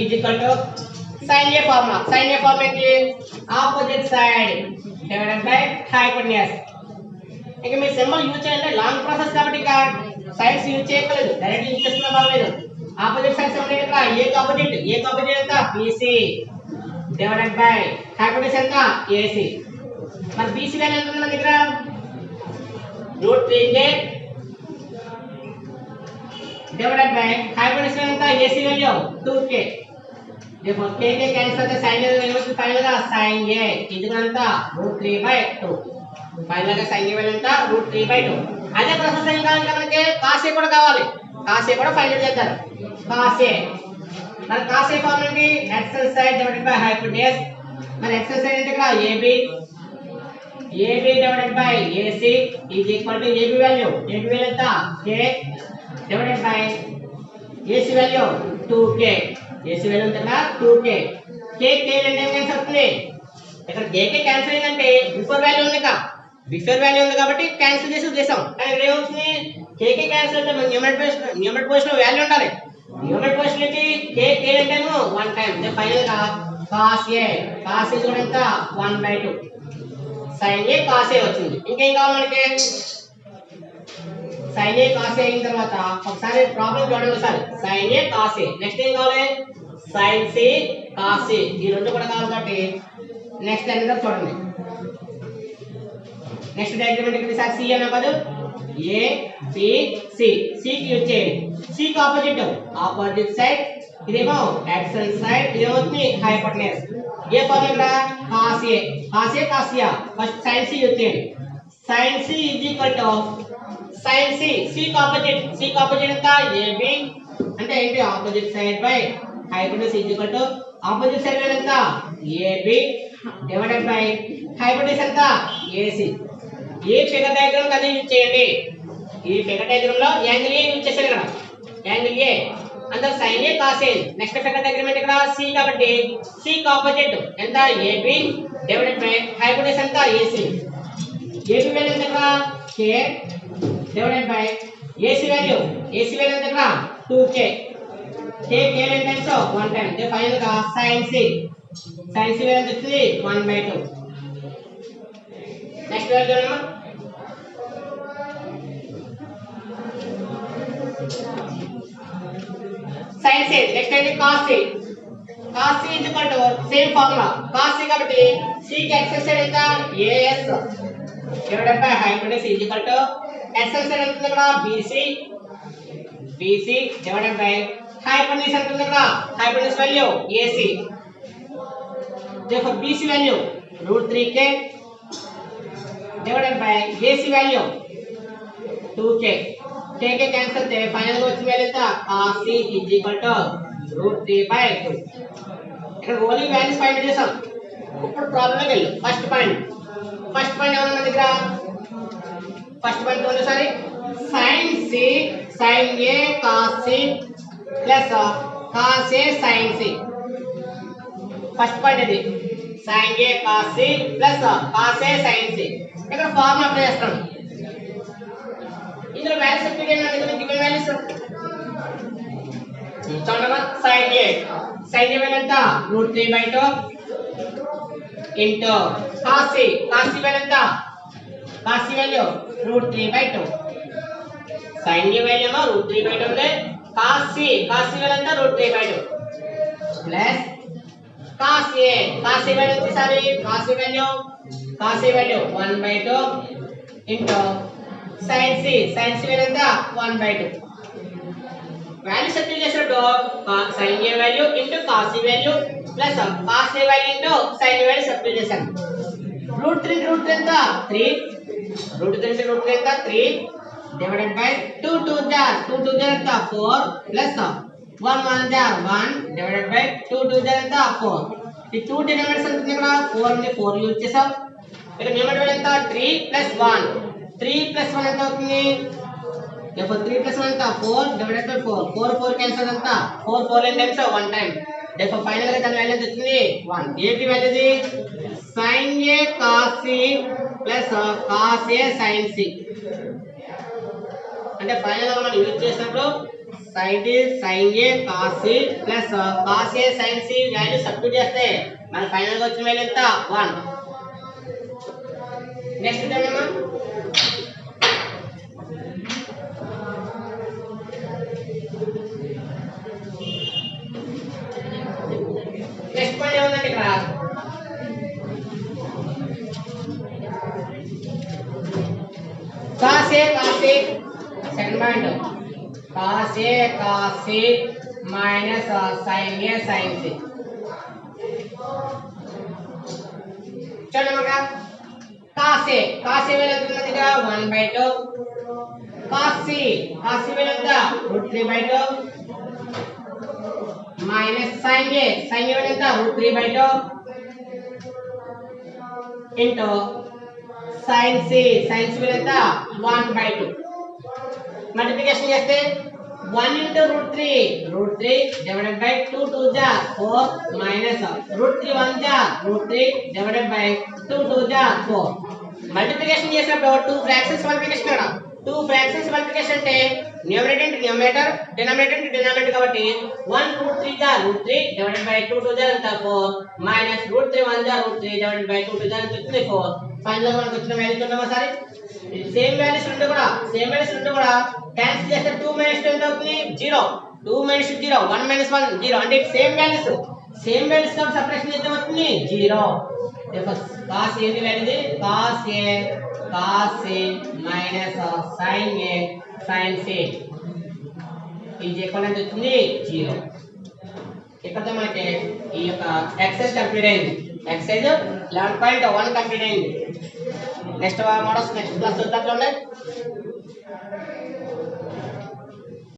is equal to sin a formula. sin a formula ఏంటి? Opposite side divided by hypotenuse. ఇక మీ సింబల్ యూజ్ చేయాలంటే లాంగ్ ప్రాసెస్ కాబట్టి ఇక సైడ్స్ యూజ్ చేయక్కర్లేదు, డైరెక్ట్ యూజ్ చేస్తున్నా పర్వాలేదు. ఆపోజిట్ సైడ్ సింబల్ ఇక్కడ a కి ఆపోజిట్ ఎంత bc డివైడెడ్ బై హైపోటెనస్ ఎంత ac. మరి bc వాల్యూ ఎంత ఉంది మన దగ్గర? √3k డివైడెడ్ బై హైపోటెనస్ ఎంత ac వాల్యూ 2k. देखो k के कैंसिल करते sin a वाले फाइनल का sin a इतना √3/2 फाइनल का sin a वाले ఎంత √3/2. అదే ప్రాసెస్ ఏం కావాలి మనకి? cos a కూడా కావాలి. cos a కూడా ఫైనల్ చేద్దాం. cos a మరి cos a ఫార్ములా ఏంటి? xl side divided by hypotenuse. మరి xl సైడ్ అంటే ఇక్కడ ab divided by ac is equal to ab value ఎంత k divided by ac value 2k. AC value ఎంత? 2k. k అంటే ఏం cancel అవుతుంది? ఇక్కడ k క్యాన్సిల్ అయిందంటే బిఫోర్ వాల్యూ ఉంది కదా, బిఫోర్ వాల్యూ ఉంది కాబట్టి క్యాన్సిల్ చేసి వదిలేసాం. కానీ ఇక్కడ ఏమవుతుంది? k క్యాన్సిల్ అయితే మన న్యూమరేటర్ పొజిషన్ వాల్యూ ఉండాలి. న్యూమరేటర్ పొజిషన్ ఏంటి? k అంటే 1 టైం. అంటే ఫైనల్ గా cos a కూడా ఎంత 1/2 sin a cos a వచ్చింది. ఇంకేం కావాలి మనకి? sin a cos a అయిన తర్వాత ఒకసారి ప్రాబ్లం చూడండి. ఒకసారి sin a cos a. Next ఏం కావాలి? sin c cos c. ఈ రెండు కూడా కావాలి కాబట్టి నెక్స్ట్ అనేది చూడండి. నెక్స్ట్ డయాగ్రామ్ ఇక్కడ సార్ c అన్న కాదు a b c. c కి యూజ్ చేయండి. c కి ఆపోజిట్ సైడ్ ఇదేమో యాక్సిల్ సైడ్, ఇదేమవుతుంది హైపోటెనస్. ఏ formula cos a cos a first sin c use చేయండి. sin c is equal to sin c c కి ఆపోజిట్ ఎంత ab అంటే ఏంటి? Opposite side by hypotenuse is equal to opposite side ఎంత ab డివైడెడ్ బై హైపోటెనస్ ఎంత ac. ఈ figure diagram కదా use చేయండి. ఈ ఫిగర్ డయాగ్రామ్ లో యాంగిల్ a యూజ్ చేశారు కదా, యాంగిల్ a అంటే sin a cos a. Next figure diagram అంటే ఇక్కడ c కాబట్టి c కి ఆపోజిట్ ఎంత ab డివైడెడ్ బై హైపోటెనస్ ఎంత ac. ab వాల్యూ ఎంత ఇక్కడ k divided by ac value ఎంత ఇక్కడ 2k. k ఎన్ని టైమ్స్ 1 టైం. అంటే ఫైనల్ గా sin c వాల్యూ ఎంత వచ్చింది 1/2. నెక్స్ట్ వాల్యూ చూడండి. sin c నెక్స్ట్ ఏంటి? cos c is equal to same formula cos c కాబట్టి c కి x సైడ్ ఎంత as divided by hypotenuse is equal to xl side ఎంత ఇక్కడ bc డివైడెడ్ బై హైపోటెనస్ ఎంత ఇక్కడ హైపోటెనస్ వాల్యూ ac. देखो bc value √3k divided by ac value 2k. k cancel అయితే final గా వచ్చిన వాల్యూ ఎంత? cos c is equal to √3/2. ఇక్కడ ఓన్లీ వాల్యూస్ ఫైండ్ చేసాం. ఇప్పుడు ప్రాబ్లంలోకి వెళ్ళు. ఫస్ట్ పాయింట్ ఏమన్నా మన దగ్గర? ఫస్ట్ పాయింట్ చూడండి sorry. sin a cos c plus cos a sin c. First point ఇది sin a cos c plus cos a sin c. ఇక్కడ ఫార్ములా అప్లై చేస్తాం. ఇందులో వాల్యూస్ ఎక్కడ ఉన్నాయి? గివెన్ వాల్యూస్ చూడండి. sin a వాల్యూ ఎంత √3/2 into cos c value ఎంత? cos c value √3/2. sin a value ఏమో √3/2 ఉంది. cos c వాల్యూ ఎంత √3/2 plus cos a value తీసారి. cos a value 1/2 into sin c value ఎంత 1/2. వాల్యూ సబ్స్టిట్యూట్ చేసినప్పుడు sin a value into cos a value plus cos a value into sin a value substitute చేశాను. √3 ఎంత 3 ఎంత 3 divided by 2 2 ఎంత 4 plus 1 1 divided by 2 2 ఎంత 4. ఈ 2 denominators ఎంత ఇక్కడ 4 ఉంది, 4 యూజ్ చేసాం. ఇక్కడ న్యూమరేటర్ ఎంత 3 + 1 ఎంత అవుతుంది? Therefore 3 + 1 ఎంత 4 డివైడెడ్ బై 4 4 క్యాన్సిల్ ఎంత 4 4 టైమ్స్ 1 టైం therefore ఫైనల్ గా దాని వాల్యూ ఎంత వచ్చింది 1 ఏంటి వాల్యూ ఇది sin a cos c plus cos a sin c అంటే ఫైనల్ గా మనం యూజ్ చేసినప్పుడు sin a cos c plus cos a sin c value substitute చేస్తే మన ఫైనల్ గా వచ్చిన వాల్యూ ఎంత 1 నెక్స్ట్ చూడండి నెక్స్ట్ పాయింట్ ఏముందంటే ఇక్కడ cos a second point cos a cos c minus sin a sin c చూడండి మనక cos a వాల్యూ ఎంత ఉంది ఇక్కడ 1/2 cos c వాల్యూ ఎంత √3/2 minus sin a వాల్యూ ఎంత √3/2 into sin c వాల్యూ ఎంత 1/2 మల్టిప్లికేషన్ చేస్తే 1 into √3 divided by 2 2 ja 4 minus √3 1 ja √3 divided by 2 2 ja 4 multiplication చేసినప్పుడు 2 ఫ్రాక్షన్స్ మల్టిప్లికేషన్ కదా 2 ఫ్రాక్షన్స్ మల్టిప్లికేషన్ అంటే numerator into numerator denominator into denominator కాబట్టి 1 √3 ja √3 divided by 2 2 ja ఎంత 4 minus √3 1 ja √3 divided by 2 2 ja ఎంత వచ్చింది 4 final గా మనకు వచ్చిన వాల్యూ చూద్దామా సార్ సేమ్ వాల్యూస్ రెండు కూడా క్యాన్సిల్ చేస్తే 2 - 2 ఎంత అవుతుంది 0 2 - 0 1 - 1 0 అంటే సేమ్ వాల్యూస్ కాబట్టి సపరేషన్ చేస్తే అవుతుంది 0 therefore cos ఏంటి వాల్యూ ఇది cos a minus sin a sin c is equal అంటే వచ్చింది 0 ఇక్కడ మనకి ఈ యొక్క ఎక్సర్సైజ్ కంప్లీట్ అయింది ఎక్సర్సైజ్ 11.1 కంప్లీట్ అయింది నెక్స్ట్ మోడల్స్ నెక్స్ట్ క్లాస్ చూద్దాం చూడండి